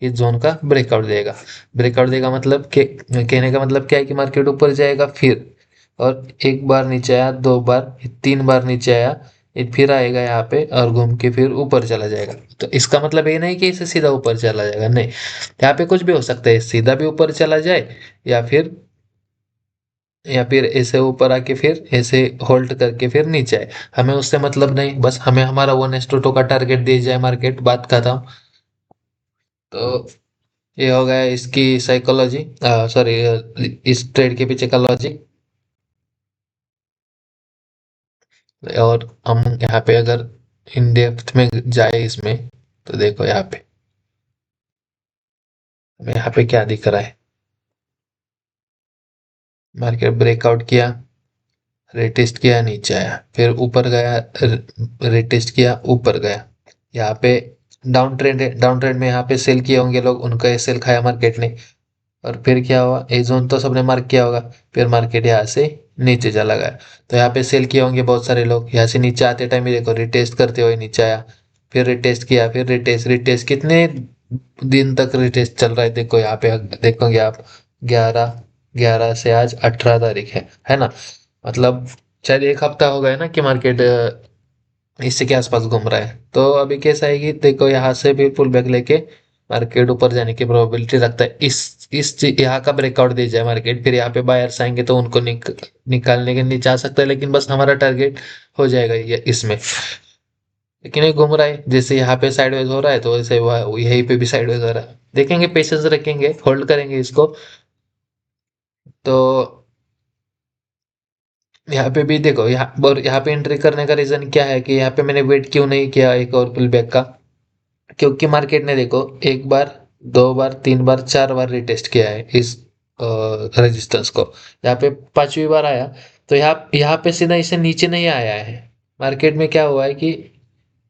इस जोन का ब्रेकआउट देगा। ब्रेकआउट देगा मतलब कहने का मतलब क्या है कि मार्केट ऊपर जाएगा फिर, और एक बार नीचे आया, 2 बार, 3 बार नीचे आया, ये फिर आएगा यहाँ पे और घूम के फिर ऊपर चला जाएगा। तो इसका मतलब ये नहीं कि इसे सीधा ऊपर चला जाएगा, नहीं। यहाँ पे कुछ भी हो सकता है, सीधा भी ऊपर चला जाए, या फिर ऐसे ऊपर आके फिर ऐसे होल्ड करके फिर नीचे आए। हमें उससे मतलब नहीं, बस हमें हमारा 1:2 का टारगेट दे जाए मार्केट, बात खत्म। तो ये हो गया इसकी साइकोलॉजी, सॉरी, इस ट्रेड के पीछे का लॉजिक। और हम यहाँ पे अगर इन डेप्थ में जाए इसमें, तो देखो यहाँ पे हमें यहाँ पे क्या दिख रहा है। मार्केट ब्रेकआउट किया, रेटेस्ट किया, नीचे आया, फिर ऊपर गया, रेटेस्ट किया, ऊपर गया। यहाँ पे डाउन ट्रेंड है, डाउन ट्रेंड में यहाँ पे सेल किए होंगे लोग, उनका सेल खाया मार्केट ने। और फिर क्या हुआ, ए जोन तो सबने मार्क किया होगा। फिर मार्केट यहाँ से नीचे चला गया, तो यहाँ पे सेल किए होंगे बहुत सारे लोग। यहाँ से नीचे आते टाइम ही देखो रिटेस्ट करते हुए नीचे आया, फिर रिटेस्ट किया, फिर रिटेस्ट, रिटेस्ट कितने दिन तक रिटेस्ट चल रहा है देखो यहाँ पे, देखोगे आप। 11 11 से आज 18 तारीख है ना? मतलब शायद एक हफ्ता हो गया ना कि मार्केट इसी के आसपास घूम रहा है। तो अभी कैसा है कि देखो यहाँ से भी पुल बैक लेके मार्केट ऊपर जाने की प्रोबेबिलिटी रखता है। यहाँ का ब्रेकआउट दे जाए मार्केट, फिर यहाँ पे बायर्स आएंगे तो उनको निकालने के नीचे आ सकता है, लेकिन बस हमारा टारगेट हो जाएगा ये इसमें। लेकिन ये घूम रहा है, जैसे यहाँ पे साइडवेज हो रहा है तो वैसे यहीं पे भी साइडवेज हो रहा है। देखेंगे, पेशेंस रखेंगे, होल्ड करेंगे इसको। तो यहाँ पे भी देखो, यहाँ पे एंट्री करने का रीजन क्या है कि यहाँ पे मैंने वेट क्यों नहीं किया एक और पुल बैक का। क्योंकि मार्केट ने देखो 1 बार, 2 बार, 3 बार, 4 बार रिटेस्ट किया है इस रेजिस्टेंस को। यहाँ पे 5वीं बार आया, तो यहाँ यहाँ पे सीधा इसे नीचे नहीं आया है। मार्केट में क्या हुआ है कि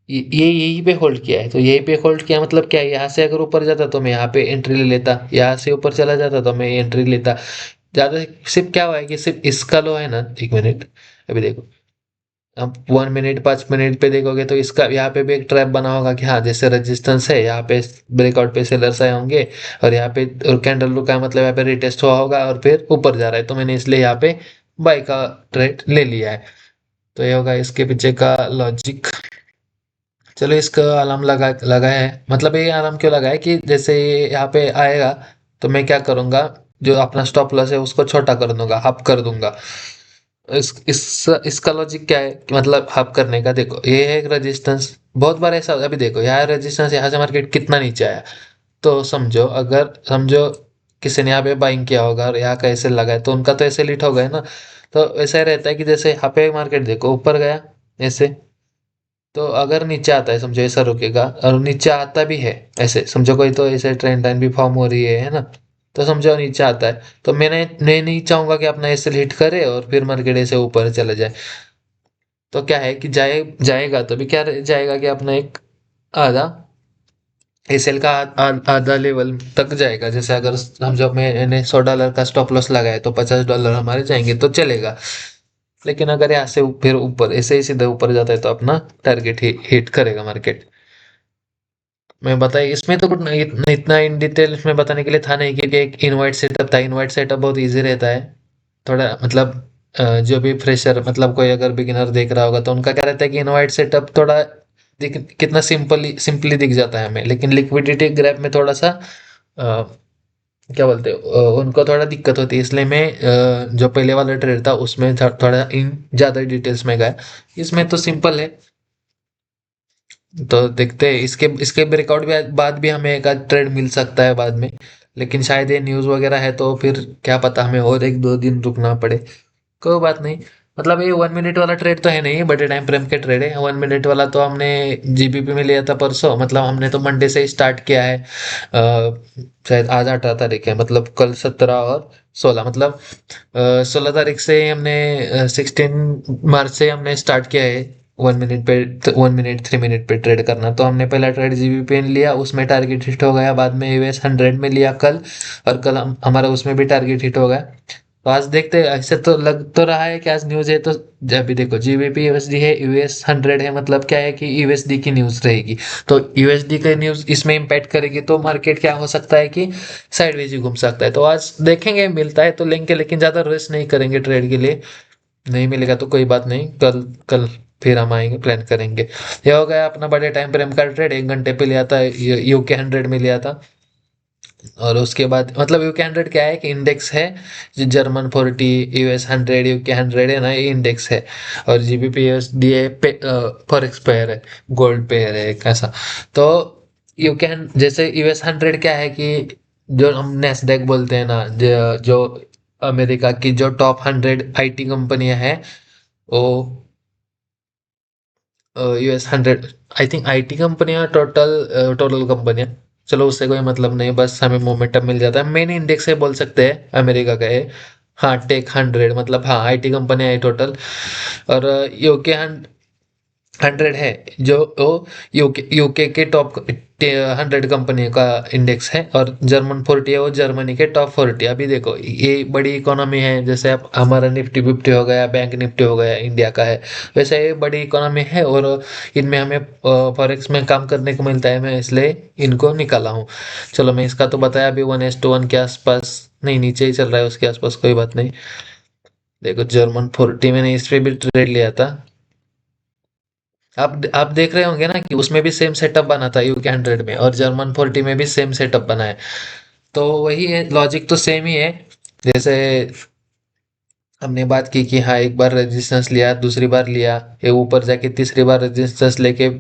ये यहीं पे होल्ड किया है, तो यहीं पे होल्ड किया मतलब क्या है, यहाँ से अगर ऊपर जाता तो मैं यहाँ पे एंट्री ले लेता, यहाँ से ऊपर चला जाता तो मैं एंट्री लेता। ज़्यादा सिर्फ क्या हुआ है कि सिर्फ इसका लो है ना, 1 मिनट, अभी देखो, अब 1 मिनट 5 मिनट पे देखोगे तो इसका यहाँ पे भी एक ट्रैप बना होगा कि हाँ जैसे रेजिस्टेंस है यहाँ पे, ब्रेकआउट पे सेलर्स आए होंगे, और यहाँ पे कैंडल रुका है मतलब यहाँ पे रिटेस्ट हुआ होगा और फिर ऊपर जा रहा है, तो मैंने इसलिए यहाँ पे बाई का ट्रेड ले लिया है। तो ये होगा इसके पीछे का लॉजिक। चलो इसका अलार्म लगा है, मतलब ये अलार्म क्यों लगा है कि जैसे ये यहाँ पे आएगा तो मैं क्या करूंगा, जो अपना स्टॉप लॉस है उसको छोटा कर दूंगा, हाफ कर दूंगा। इसका लॉजिक क्या है कि मतलब हाफ करने का, देखो ये है एक रेजिस्टेंस, बहुत बार ऐसा अभी देखो यहाँ रेजिस्टेंस, यहाँ से मार्केट कितना नीचे आया, तो समझो अगर समझो किसी ने यहाँ पे बाइंग किया होगा और यहाँ का ऐसे लगा है तो उनका तो ऐसे लिट हो गया ना। तो ऐसा ही रहता है कि जैसे यहाँ पे मार्केट देखो ऊपर गया ऐसे, तो अगर नीचे आता है समझो ऐसा रुकेगा, और नीचे आता भी है ऐसे समझो, कोई तो ऐसे ट्रेंड लाइन भी फॉर्म हो रही है ना, तो समझो नीचे आता है, तो मैं नहीं चाहूंगा कि अपना ऐसे हिट करे और फिर मार्केट ऐसे ऊपर चले जाए। तो क्या है कि जाएगा तो भी क्या जाएगा कि अपना एक आधा एसएल का आधा लेवल तक जाएगा, जैसे अगर समझो मैंने $100 का स्टॉप लॉस लगाया तो $50 हमारे जाएंगे तो चलेगा। लेकिन अगर यहाँ से फिर ऊपर ऐसे ही सीधे ऊपर जाता है तो अपना टारगेट ही हिट करेगा मार्केट। मैं बताइए इसमें तो कुछ नहीं, इतना इन डिटेल इसमें बताने के लिए था नहीं, क्योंकि एक इनवाइट सेटअप था, इनवाइट सेटअप बहुत इजी रहता है थोड़ा, मतलब जो भी फ्रेशर मतलब कोई अगर बिगिनर देख रहा होगा तो उनका क्या रहता है कि इनवाइट सेटअप थोड़ा कितना सिंपली दिख जाता है हमें, लेकिन लिक्विडिटी ग्रैप में थोड़ा सा क्या बोलते हैं, उनको थोड़ा दिक्कत होती है, इसलिए मैं जो पहले वाला ट्रेड था उसमें थोड़ा इन ज़्यादा डिटेल्स में गया। इसमें तो सिंपल है, तो देखते हैं इसके इसके ब्रेकआउट बाद भी हमें एक आध ट्रेड मिल सकता है बाद में, लेकिन शायद ये न्यूज़ वगैरह है तो फिर क्या पता हमें और 1-2 दिन रुकना पड़े। कोई बात नहीं, मतलब ये 1 मिनट वाला ट्रेड तो है नहीं, बड़े टाइम फ्रेम के ट्रेड है। 1 मिनट वाला तो हमने जीबीपी में लिया था परसों, मतलब हमने तो मंडे से ही स्टार्ट किया है, शायद आज 18 तारीख है, मतलब कल 17 और 16, मतलब 16 तारीख से हमने 16 मार्च से हमने स्टार्ट किया है 1 मिनट पे, 1 मिनट 3 मिनट पे ट्रेड करना। तो हमने पहला ट्रेड जीबीपी में लिया, उसमें टारगेट हिट हो गया, बाद में US 100 में लिया कल, और कल हमारा उसमें भी टारगेट हिट हो गया। तो आज देखते हैं, ऐसे तो लग तो रहा है कि आज न्यूज़ है, तो जब भी देखो जीबीपी यूएसडी है, US 100 है, मतलब क्या है कि यूएसडी की न्यूज़ रहेगी, तो यूएसडी का न्यूज़ इसमें इम्पैक्ट करेगी, तो मार्केट क्या हो सकता है कि साइडवेज ही घूम सकता है। तो आज देखेंगे मिलता है तो लेंगे, लेकिन ज़्यादा रेस्ट नहीं करेंगे ट्रेड के लिए। नहीं मिलेगा तो कोई बात नहीं, कल कल फिर हम आएंगे, प्लान करेंगे। ये हो गया अपना बड़े टाइम फ्रेम का ट्रेड, 1 घंटे पे लिया था, UK 100 में लिया था। और उसके बाद मतलब UK 100 क्या है कि इंडेक्स है, जो जर्मन 40, US 100, UK 100 है ना, ये इंडेक्स है। और जीबीपी यूएसडी फॉरेक्स पेयर है, गोल्ड पेयर है एक ऐसा। तो यूके जैसे US 100 क्या है कि जो हम नेस्डैक बोलते हैं ना, जो अमेरिका की जो टॉप 100 आईटी कंपनियां हैं, वो US 100, आई थिंक आईटी कंपनियां, टोटल कंपनियां, चलो उससे कोई मतलब नहीं, बस हमें मोमेंटम मिल जाता है, मेन इंडेक्स है बोल सकते हैं अमेरिका का है। हाँ टेक 100, मतलब हाँ आईटी कंपनियां है टोटल। और यूके 100 है जो वो यूके के टॉप 100 कंपनी का इंडेक्स है, और जर्मन 40 है वो जर्मनी के टॉप 40। अभी देखो ये बड़ी इकोनॉमी है, जैसे अब हमारा निफ्टी फिफ्टी हो गया, बैंक निफ्टी हो गया इंडिया का है, वैसे ये बड़ी इकोनॉमी है, और इनमें हमें फॉरेक्स में काम करने को मिलता है, मैं इसलिए इनको निकाला हूँ। चलो मैं इसका तो बताया अभी 1:1 के आसपास, नहीं नीचे ही चल रहा है उसके आसपास, कोई बात नहीं। देखो जर्मन 40 मैंने इस पे भी ट्रेड लिया था। आप देख रहे होंगे ना कि उसमें भी सेम सेटअप बना था UK 100 में, और जर्मन 40 में भी सेम सेटअप बना है। तो वही है, लॉजिक तो सेम ही है। जैसे हमने बात की कि हाँ एक बार रेजिस्टेंस लिया, दूसरी बार लिया, ये ऊपर जाके तीसरी बार रेजिस्टेंस लेके,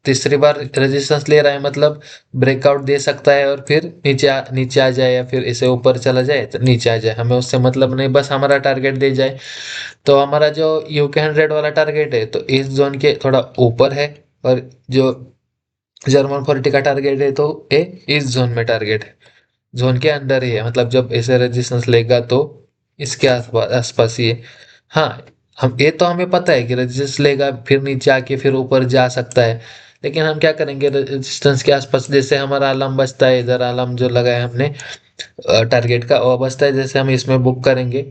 तीसरी बार रेजिस्टेंस ले रहा है मतलब ब्रेकआउट दे सकता है और फिर नीचे आ जाए, या फिर इसे ऊपर चला जाए तो नीचे आ जाए, हमें उससे मतलब नहीं, बस हमारा टारगेट दे जाए। तो हमारा जो UK 100 वाला टारगेट है तो इस जोन के थोड़ा ऊपर है, और जो जर्मन 40 का टारगेट है तो ये इस जोन में टारगेट है, जोन के अंदर ही है, मतलब जब ऐसे रेजिस्टेंस लेगा तो इसके आसपास आसपास ही है। हाँ हम ये तो हमें पता है कि रेजिस्टेंस लेगा फिर नीचे आके फिर ऊपर जा सकता है, लेकिन हम क्या करेंगे रेजिस्टेंस के आसपास, जैसे हमारा अलार्म बजता है इधर, अलार्म जो लगाया हमने टारगेट का, और बचता है जैसे हम इसमें बुक करेंगे,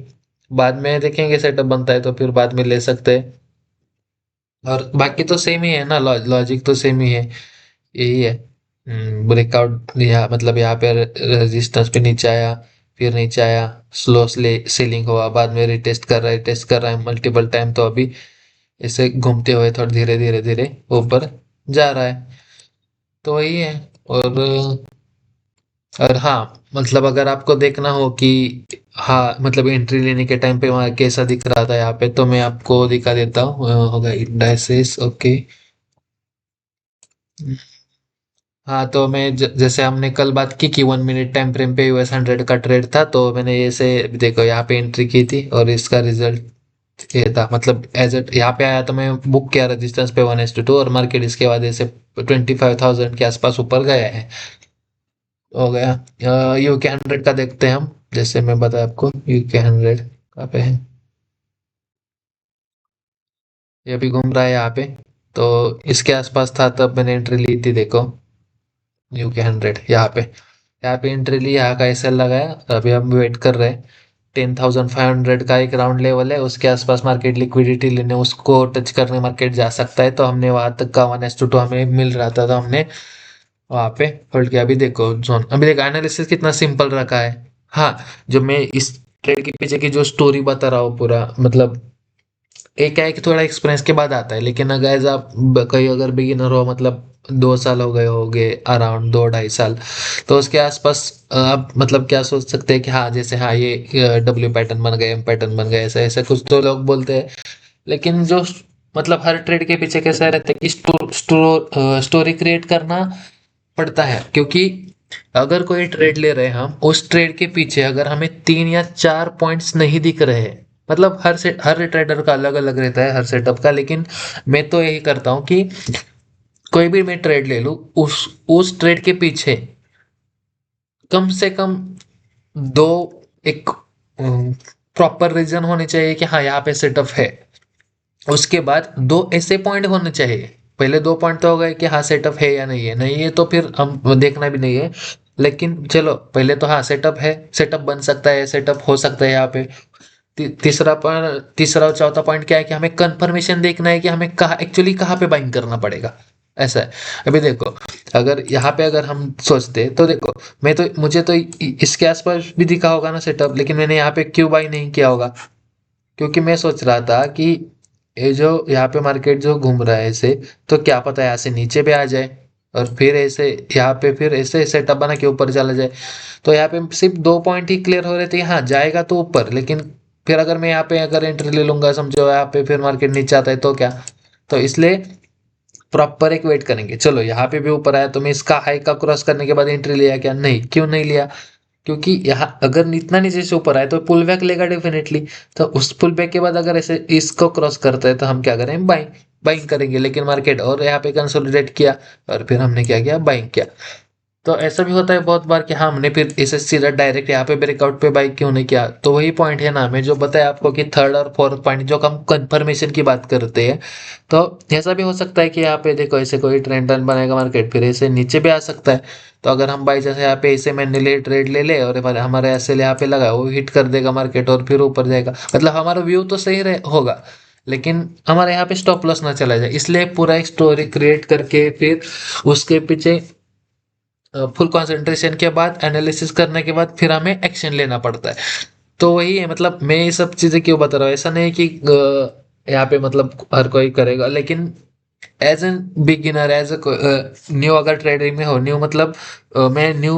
बाद में देखेंगे सेटअप बनता है तो फिर बाद में ले सकते हैं। और बाकी तो सेम ही है ना, लॉजिक तो सेम ही है, यही है। ब्रेकआउट यहाँ मतलब यहाँ पे रेजिस्टेंस पे नीचे आया, फिर नीचे आया, स्लो सेलिंग हुआ, बाद में रिटेस्ट कर रहा है मल्टीपल टाइम, तो अभी इसे घूमते हुए थोड़ा धीरे धीरे धीरे ऊपर जा रहा है, तो वही है। और और हाँ मतलब अगर आपको देखना हो कि हाँ मतलब एंट्री लेने के टाइम पे वहाँ कैसा दिख रहा था यहाँ पे, तो मैं आपको दिखा देता हूँ, होगा इंडाइसेस, ओके। हाँ तो मैं जैसे हमने कल बात की कि 1 मिनट टाइम फ्रेम पे US 100 का ट्रेड था, तो मैंने ये से देखो यहाँ पे एंट्री की थी और इसका रिजल्ट ये था, मतलब एज एट यहाँ पे आया तो मैं बुक किया रेजिस्टेंस पे 1:2, और मार्केट इसके बाद ऐसे 25,000 के आसपास ऊपर गया है, हो गया। UK 100 का देखते हैं हम, जैसे मैं बताया आपको UK 100 कहाँ पे है, ये अभी घूम रहा है यहाँ पे, तो इसके आसपास था तब मैंने एंट्री ली थी, देखो UK 100 यहाँ पे एंट्री ली, यहाँ का एसएल लगाया, अभी हम वेट कर रहे हैं। 10,500 का एक राउंड लेवल है, उसके आसपास मार्केट लिक्विडिटी लेने उसको टच करने मार्केट जा सकता है, तो हमने वहां तक का 1:2 हमें मिल रहा था, तो हमने वहां पे होल्ड किया। अभी देखो जोन, अभी देखो एनालिसिस कितना सिंपल रखा है। हाँ, जो मैं इस ट्रेड के पीछे की जो स्टोरी बता रहा हूँ पूरा, मतलब एक क्या है कि थोड़ा एक्सपीरियंस के बाद आता है, लेकिन अगर एज आप कहीं अगर बिगिनर हो, मतलब 2 साल हो गए होगे, अराउंड 2 ढाई साल, तो उसके आसपास आप मतलब क्या सोच सकते हैं कि हाँ जैसे हाँ ये डब्ल्यू पैटर्न बन गए, एम पैटर्न बन गए, ऐसे ऐसे कुछ तो लोग बोलते हैं। लेकिन जो मतलब हर ट्रेड के पीछे कैसा रहता है कि स्टोरी क्रिएट करना पड़ता है, क्योंकि अगर कोई ट्रेड ले रहे हैं हम, उस ट्रेड के पीछे अगर हमें 3 या 4 पॉइंट्स नहीं दिख रहे हैं, मतलब हर ट्रेडर का अलग अलग रहता है हर सेटअप का, लेकिन मैं तो यही करता हूँ कि कोई भी मैं ट्रेड ले लूँ, उस ट्रेड के पीछे कम से कम दो एक प्रॉपर रीजन होने चाहिए कि हाँ यहाँ पे सेटअप है, उसके बाद दो ऐसे पॉइंट होने चाहिए। पहले 2 पॉइंट तो हो गए कि हाँ सेटअप है या नहीं है, नहीं है तो फिर हम देखना भी नहीं है, लेकिन चलो पहले तो हाँ सेटअप है, सेटअप बन सकता है, सेटअप हो सकता है यहाँ पे। तीसरा और चौथा पॉइंट क्या है कि हमें कंफर्मेशन देखना है कि हमें कहाँ एक्चुअली कहाँ पे बाइंग करना पड़ेगा, ऐसा है। अभी देखो, अगर यहाँ पे अगर हम सोचते तो देखो, मैं तो मुझे तो इसके आसपास भी दिखा होगा ना सेटअप, लेकिन मैंने यहाँ पे क्यों बाई नहीं किया होगा, क्योंकि मैं सोच रहा था कि ये जो यहाँ पे मार्केट जो घूम रहा है ऐसे, तो क्या पता यहाँ से नीचे पे आ जाए, और फिर ऐसे यहाँ पे फिर ऐसे सेटअप बना के ऊपर चला जाए। तो यहाँ पे सिर्फ 2 पॉइंट ही क्लियर हो रहे थे, हाँ जाएगा तो ऊपर, लेकिन फिर अगर मैं यहाँ पे अगर एंट्री ले लूंगा, समझो यहाँ पे फिर मार्केट नीचे आता है तो क्या, तो इसलिए प्रॉपर एक वेट करेंगे। चलो यहाँ पे भी ऊपर आया तो मैं इसका हाई का क्रॉस करने के बाद एंट्री लिया क्या, नहीं, क्यों नहीं लिया, क्योंकि यहाँ अगर इतना नीचे से ऊपर आए तो पुल बैक लेगा डेफिनेटली, तो उस पुल बैक के बाद अगर ऐसे इसको क्रॉस करता है तो हम क्या करें, बाइंग बाइंग करेंगे, लेकिन मार्केट और यहाँ पे कंसोलिडेट किया, और फिर हमने क्या किया, बाइंग किया। तो ऐसा भी होता है बहुत बार कि हाँ हमने फिर इसे सीधा डायरेक्ट यहाँ पे ब्रेकआउट पे बाइक क्यों नहीं किया, तो वही पॉइंट है ना, मैं जो बताया आपको कि थर्ड और फोर्थ पॉइंट जो हम कंफर्मेशन की बात करते हैं, तो ऐसा भी हो सकता है कि यहाँ पे देखो ऐसे कोई ट्रेंड टर्न बनेगा मार्केट, फिर ऐसे नीचे भी आ सकता है। तो अगर हम बाई चांस यहाँ पे ऐसे मैन्युअली ट्रेड ले ले और हमारे ऐसे यहाँ पे लगा, वो हिट कर देगा मार्केट और फिर ऊपर जाएगा, मतलब हमारा व्यू तो सही रहे होगा, लेकिन हमारे यहाँ पे स्टॉप लॉस ना चला जाए, इसलिए पूरा एक स्टोरी क्रिएट करके फिर उसके पीछे फुल कंसंट्रेशन के बाद एनालिसिस करने के बाद फिर हमें एक्शन लेना पड़ता है। तो वही है, मतलब मैं ये सब चीजें क्यों बता रहा हूँ, ऐसा नहीं कि यहाँ पे मतलब हर कोई करेगा, लेकिन as an beginner, as a new अगर ट्रेडिंग में हो, न्यू मतलब मैं न्यू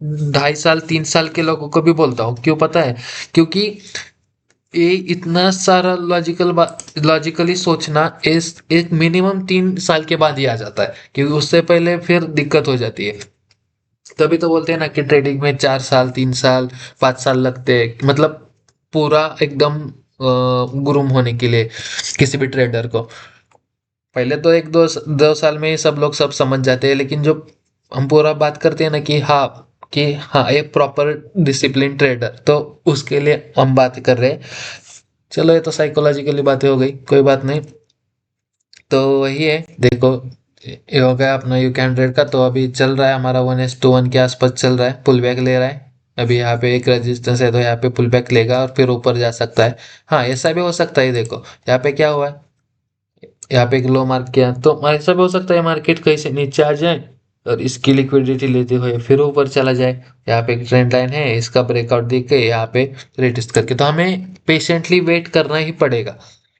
2.5 साल 3 साल के लोगों को भी बोलता हूँ, क्यों पता है, क्योंकि ये इतना सारा लॉजिकली सोचना इस एक मिनिमम 3 साल के बाद ही आ जाता है, क्योंकि उससे पहले फिर दिक्कत हो जाती है। तभी तो बोलते हैं ना कि ट्रेडिंग में 4 साल 3 साल 5 साल लगते हैं, मतलब पूरा एकदम गुरुम होने के लिए किसी भी ट्रेडर को। पहले तो एक दो साल में ही सब लोग सब समझ जाते हैं, लेकिन जो हम पूरा बात करते हैं ना कि हाँ एक प्रॉपर डिसिप्लिन ट्रेडर, तो उसके लिए हम बात कर रहे हैं। चलो ये तो साइकोलॉजिकली बातें हो गई, कोई बात नहीं। तो वही है, देखो ये हो गया अपना UK 100 का, तो अभी चल रहा है हमारा 1:1 के आसपास चल रहा है, पुल बैक ले रहा है। अभी यहाँ पे एक रेजिस्टेंस है तो यहाँ पे पुल बैक लेगा और फिर ऊपर जा सकता है। हाँ, ऐसा भी हो सकता है। देखो यहाँ पे क्या हुआ है, यहाँ पे एक लो मार्क किया तो ऐसा भी हो सकता है मार्केट कहीं से नीचे आ जाए और इसकी लिक्विडिटी लेते हुए फिर ऊपर चला जाए। यहाँ पे एक ट्रेंड लाइन है, इसका ब्रेकआउट देख के यहाँ पे रिटेस्ट करके तो हमें पेशेंटली वेट करना ही पड़ेगा।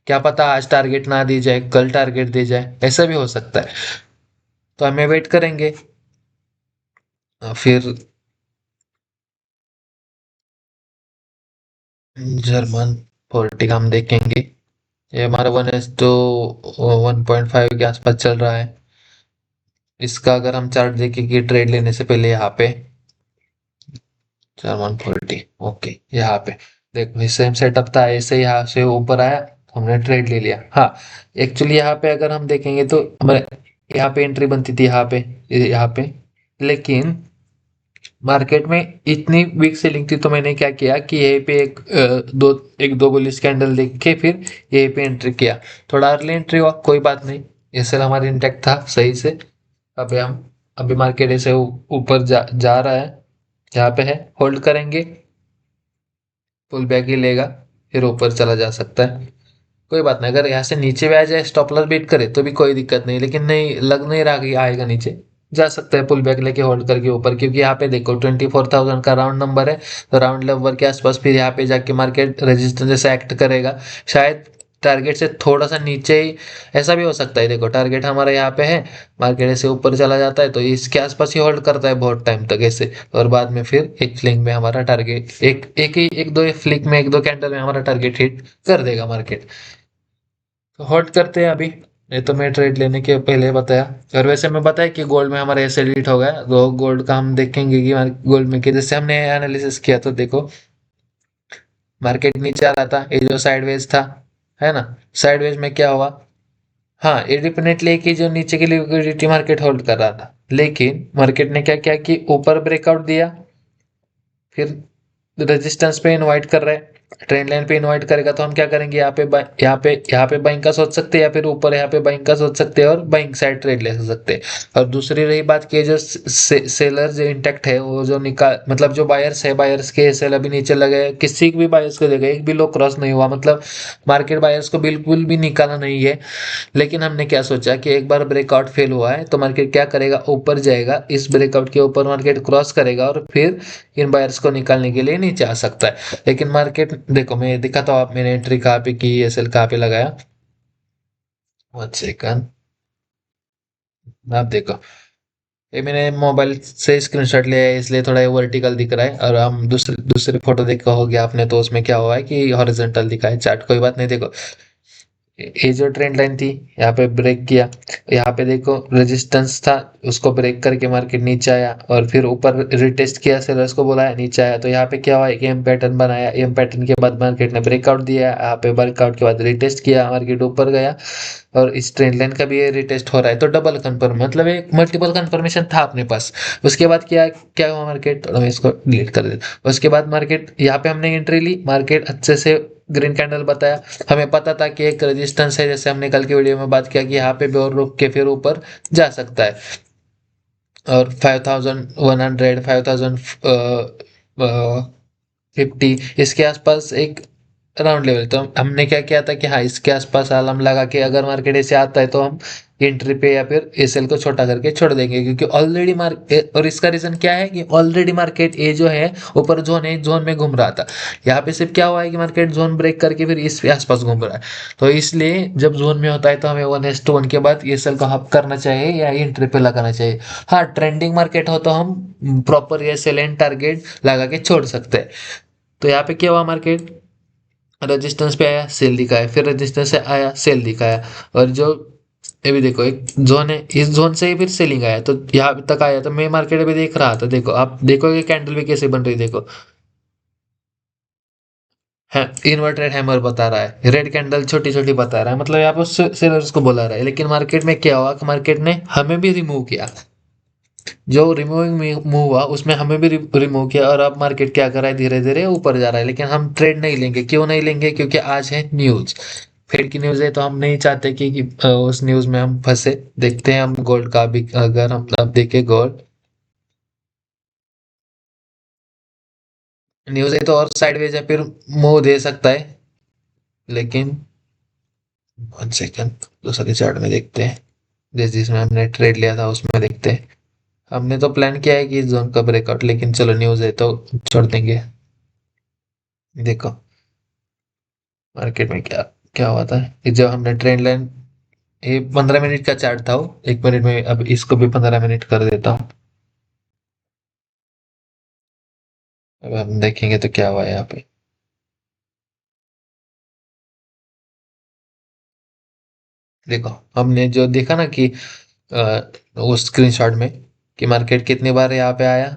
क्या पता आज टारगेट ना दी जाए, कल टारगेट दी जाए, ऐसा भी हो सकता है। तो हमें वेट करेंगे। फिर जर्मन 40 का हम देखेंगे। ये हमारा 1:1.5 के आसपास चल रहा है। इसका अगर हम चार्ट देखें कि ट्रेड लेने से पहले यहाँ पे 140, ओके यहाँ पे देखो सेम सेटअप था, ऐसे यहाँ से ऊपर आया, हमने ट्रेड ले लिया। हाँ, एक्चुअली यहाँ पे अगर हम देखेंगे तो हमारे यहाँ पे एंट्री बनती थी यहाँ पे, यहाँ पे, लेकिन मार्केट में इतनी वीक सेलिंग थी तो मैंने क्या किया कि यहीं पे एक दो बुलिश कैंडल देख के फिर यहीं पे एंट्री किया। थोड़ा अर्ली एंट्री हुआ, कोई बात नहीं, ये सेल हमारी इंटेक्ट था सही से। अभी हम अभी मार्केट ऐसे ऊपर जा रहा है, यहाँ पे है, होल्ड करेंगे, पुल बैक ही लेगा, फिर ऊपर चला जा सकता है। कोई बात नहीं, अगर यहाँ से नीचे भी आ जाए स्टॉप लॉस बीट करे तो भी कोई दिक्कत नहीं, लेकिन नहीं लग नहीं रहा कि आएगा नीचे, जा सकता है पुल बैक लेके होल्ड करके ऊपर, क्योंकि यहाँ पे देखो 24,000 का राउंड नंबर है। तो राउंड नंबर के आसपास फिर यहाँ पे जाके मार्केट रेजिस्टेंस जैसे एक्ट करेगा, शायद टारगेट से थोड़ा सा नीचे ही। ऐसा भी हो सकता है, देखो टारगेट हमारा यहाँ पे है, मार्केट ऐसे ऊपर चला जाता है तो इसके आसपास ही होल्ड करता है बहुत टाइम तक ऐसे, और बाद में फिर एक फ्लिंग में हमारा टारगेट एक दो फ्लिक में, एक दो कैंडल में हमारा टारगेट हिट कर देगा मार्केट। तो होल्ड करते हैं अभी। ये तो मैं ट्रेड लेने के पहले बताया। और वैसे मैं बताया कि गोल्ड में हमारा ऐसे एडिट हो गया, तो गोल्ड का हम देखेंगे कि गोल्ड में कि जैसे हमने एनालिसिस किया तो देखो मार्केट नीचे आ रहा था, ये जो साइडवेज था, है ना, साइडवेज में क्या हुआ। हाँ, ये डिपेंडेंटली कि जो नीचे की लिक्विडिटी मार्केट होल्ड कर रहा था, लेकिन मार्केट ने क्या किया कि ऊपर ब्रेकआउट दिया, फिर रेजिस्टेंस पे इनवाइट कर रहे हैं, ट्रेंड लाइन पे इनवाइट करेगा तो हम क्या करेंगे, यहाँ पे बाइंग का सोच सकते हैं, या फिर ऊपर यहाँ पे बाइंग का सोच सकते हैं और बाइंग साइड ट्रेड ले सकते हैं। और दूसरी रही बात कि जो सेलर जो इंटेक्ट है, वो जो निकाल मतलब जो बायर्स है, बायर्स के सेल अभी नीचे लगे, किसी भी बायर्स को देगा एक भी लो क्रॉस नहीं हुआ, मतलब मार्केट बायर्स को बिल्कुल भी निकाला नहीं है। लेकिन हमने क्या सोचा कि एक बार ब्रेकआउट फेल हुआ है तो मार्केट क्या करेगा, ऊपर जाएगा, इस ब्रेकआउट के ऊपर मार्केट क्रॉस करेगा और फिर इन बायर्स को निकालने के लिए नीचे आ सकता है। लेकिन मार्केट देखो, मैं दिखाता हूँ, आप मैंने एंट्री कहाँ पे की, ये सेल कहाँ पे लगाया, 1 सेकंड। आप देखो, ये मैंने मोबाइल से स्क्रीनशॉट लिया है इसलिए थोड़ा वर्टिकल दिख रहा है, और हम दूसरे दूसरे फोटो देखा हो गया आपने तो उसमें क्या हुआ है कि हॉरिजॉन्टल दिखा है चार्ट। कोई बात नहीं, देखो ये जो ट्रेंड लाइन थी यहाँ पे ब्रेक किया, यहाँ पे देखो रेजिस्टेंस था, उसको ब्रेक करके मार्केट नीचे आया और फिर ऊपर रिटेस्ट किया, सेलर्स को बुलाया, नीचे आया, तो यहाँ पे क्या हुआ, एक एम पैटर्न बनाया, एम पैटर्न के बाद मार्केट ने ब्रेकआउट दिया, यहाँ पे ब्रेकआउट के बाद रिटेस्ट किया, मार्केट ऊपर गया, और इस ट्रेंड लाइन का भी ये रिटेस्ट हो रहा है, तो डबल कंफर्म मतलब एक मल्टीपल कंफर्मेशन था अपने पास। उसके बाद क्या क्या हुआ मार्केट, तो मैं इसको डिलीट कर देता, उसके बाद मार्केट यहाँ पे हमने एंट्री ली, मार्केट अच्छे से ग्रीन कैंडल बताया, हमें पता था कि एक रेजिस्टेंस है, जैसे हमने कल की वीडियो में बात किया कि यहाँ पे भी और रुक के फिर ऊपर जा सकता है। और 5100, 50 इसके आसपास एक राउंड लेवल, तो हमने क्या किया था कि हाँ इसके आसपास अलार्म लगा के अगर मार्केट ऐसे आता है तो हम एंट्री पे या फिर एसएल को छोटा करके छोड़ देंगे, क्योंकि ऑलरेडी मार्केट, और इसका रीजन क्या है कि ऑलरेडी मार्केट ये जो है ऊपर जोन है, जोन में घूम रहा था, यहाँ पे सिर्फ क्या हुआ है कि मार्केट जोन ब्रेक करके फिर इस आसपास घूम रहा है। तो इसलिए जब जोन में होता है तो हमें 1:1 के बाद एसएल को हप करना चाहिए या एंट्री पे लगाना चाहिए। हाँ, ट्रेंडिंग मार्केट हो तो हम प्रॉपर एसएल एंड टारगेट लगा के छोड़ सकते हैं। तो यहाँ पे क्या हुआ, मार्केट रेजिस्टेंस पे आया, सेल दिखाया, फिर रेजिस्टेंस से आया, सेल दिखाया, और जो ये भी देखो एक जोन है, इस जोन से ही फिर सेलिंग आया तो यहाँ तक आया, तो मैं मार्केट में देख रहा था, देखो आप देखोगे कैंडल भी कैसे बन रही, देखो है, इन्वर्टेड हैमर बता रहा है, रेड कैंडल छोटी छोटी बता रहा है, मतलब यहाँ पर सेलर्स को बोला रहा है, लेकिन मार्केट में क्या हुआ कि मार्केट ने हमें भी रिमूव किया, जो रिमूविंग मूव हुआ उसमें हमें भी रिमूव किया, और अब मार्केट क्या कर रहा है, धीरे धीरे ऊपर जा रहा है, लेकिन हम ट्रेड नहीं लेंगे, क्यों नहीं लेंगे, क्योंकि आज है न्यूज, फेड की न्यूज है, तो हम नहीं चाहते कि उस न्यूज में हम फंसे। देखते हैं हम गोल्ड का भी, अगर हम अब देखें गोल्ड, न्यूज़ है तो और साइडवेज है, फिर मुंह दे सकता है, लेकिन 1 सेकंड, दूसरे चार्ट में देखते हैं। जिसमें हमने ट्रेड लिया था उसमें देखते हैं। हमने तो प्लान किया है कि इस जोन का ब्रेकआउट, लेकिन चलो न्यूज़ है तो छोड़ देंगे। देखो मार्केट में क्या क्या हुआ था कि जब हमने ट्रेंड लाइन, ये 15 मिनट का चार्ट था वो, 1 मिनट में, अब इसको भी 15 मिनट कर देता हूँ। अब हम देखेंगे तो क्या हुआ है यहाँ पे। देखो हमने जो देखा ना कि उस स्क्रीनशॉट में, कि मार्केट कितनी बार यहाँ पे आया,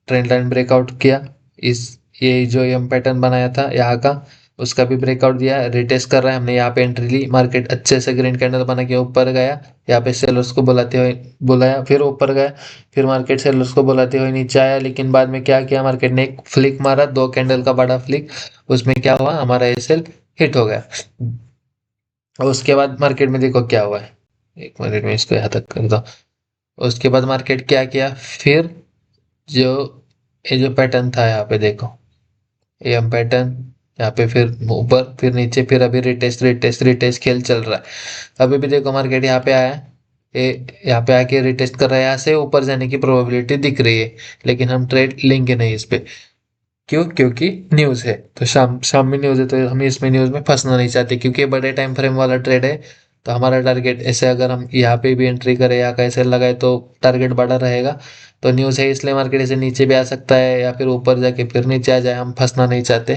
ट्रेंड लाइन ब्रेकआउट किया, इस ये जो एम पैटर्न बनाया था यहाँ का, उसका भी ब्रेकआउट दिया, रिटेस्ट कर रहा है। हमने यहाँ पे एंट्री ली, मार्केट अच्छे से ग्रीन कैंडल बना के ऊपर गया, यहाँ पे सेलर्स को बुलाते हुए बुलाया, फिर ऊपर गया, फिर मार्केट सेलर्स को बुलाते हुए नीचे आया, लेकिन बाद में क्या किया, मार्केट ने एक फ्लिक मारा, 2 कैंडल का बड़ा फ्लिक। उसमें क्या हुआ, हमारा एसएल हिट हो गया। और उसके बाद मार्केट में देखो क्या हुआ है। 1 मिनट में इसको यहाँ तक कर दो। उसके बाद मार्केट क्या किया फिर, जो ये जो पैटर्न था यहाँ पे देखो, ये हम पैटर्न, यहाँ पे फिर ऊपर फिर नीचे, फिर अभी रिटेस्ट रिटेस्ट रिटेस्ट खेल चल रहा है। अभी भी देखो मार्केट यहाँ पे आया, ये यहाँ पे आके रिटेस्ट कर रहा है, यहाँ से ऊपर जाने की प्रोबेबिलिटी दिख रही है, लेकिन हम ट्रेड लेंगे नहीं इस पे। क्यों? क्योंकि न्यूज़ है, तो शाम शाम में न्यूज़ है, तो हम इसमें न्यूज़ में फंसना नहीं चाहते, क्योंकि ये बड़े टाइम फ्रेम वाला ट्रेड है। तो हमारा टारगेट ऐसे, अगर हम यहाँ पे भी एंट्री करें या कैसे लगाए तो टारगेट बड़ा रहेगा। तो न्यूज़ है इसलिए मार्केट ऐसे नीचे भी आ सकता है या फिर ऊपर जाके फिर नीचे आ जाए, हम फंसना नहीं चाहते,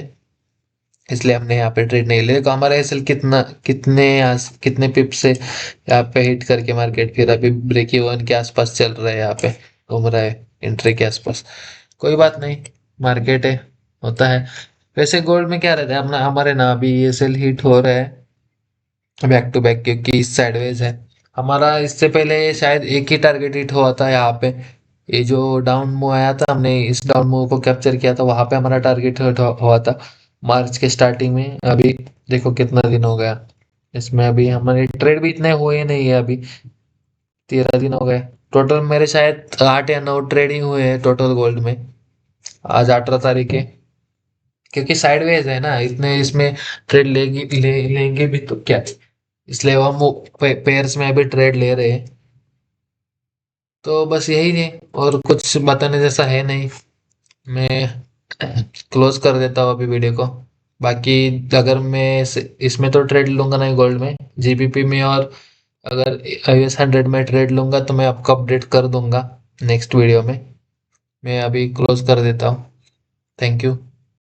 इसलिए हमने यहाँ पे ट्रेड नहीं लिया। तो हमारा एसएल कितना, कितने पिप से यहाँ पे हिट करके मार्केट फिर अभी ब्रेक इवन के आसपास चल रहा है, यहाँ पे घूम रहा है एंट्री के आसपास। कोई बात नहीं, मार्केट है, होता है। वैसे गोल्ड में क्या रहता है, अपना हमारे ना अभी एसएल हिट हो रहा है बैक टू बैक, क्योंकि इस साइडवेज है। हमारा इससे पहले शायद एक ही टारगेट हिट हुआ था यहाँ पे, ये जो डाउन मूव आया था, हमने इस डाउन मूव को कैप्चर किया था, वहां पे हमारा टारगेट हिट हुआ था मार्च के स्टार्टिंग में। अभी देखो कितना दिन हो गया, इसमें अभी हमारे ट्रेड भी इतने हुए नहीं है अभी, 13 दिन हो गए। टोटल मेरे शायद 8 या 9 ट्रेड ही हुए हैं टोटल गोल्ड में, आज 18 तारीख है। क्योंकि साइडवेज है ना, इतने इसमें ट्रेड लेंगे भी तो क्या, इसलिए हम वो पेयर्स में अभी ट्रेड ले रहे हैं। तो बस यही है, और कुछ बताने जैसा है नहीं। मैं क्लोज कर देता हूँ अभी वीडियो को। बाकी अगर मैं इसमें तो ट्रेड लूंगा नहीं गोल्ड में, जीबीपी में, और अगर US 100 में ट्रेड लूंगा तो मैं आपको अपडेट कर दूंगा नेक्स्ट वीडियो में। मैं अभी क्लोज कर देता हूँ। Thank you.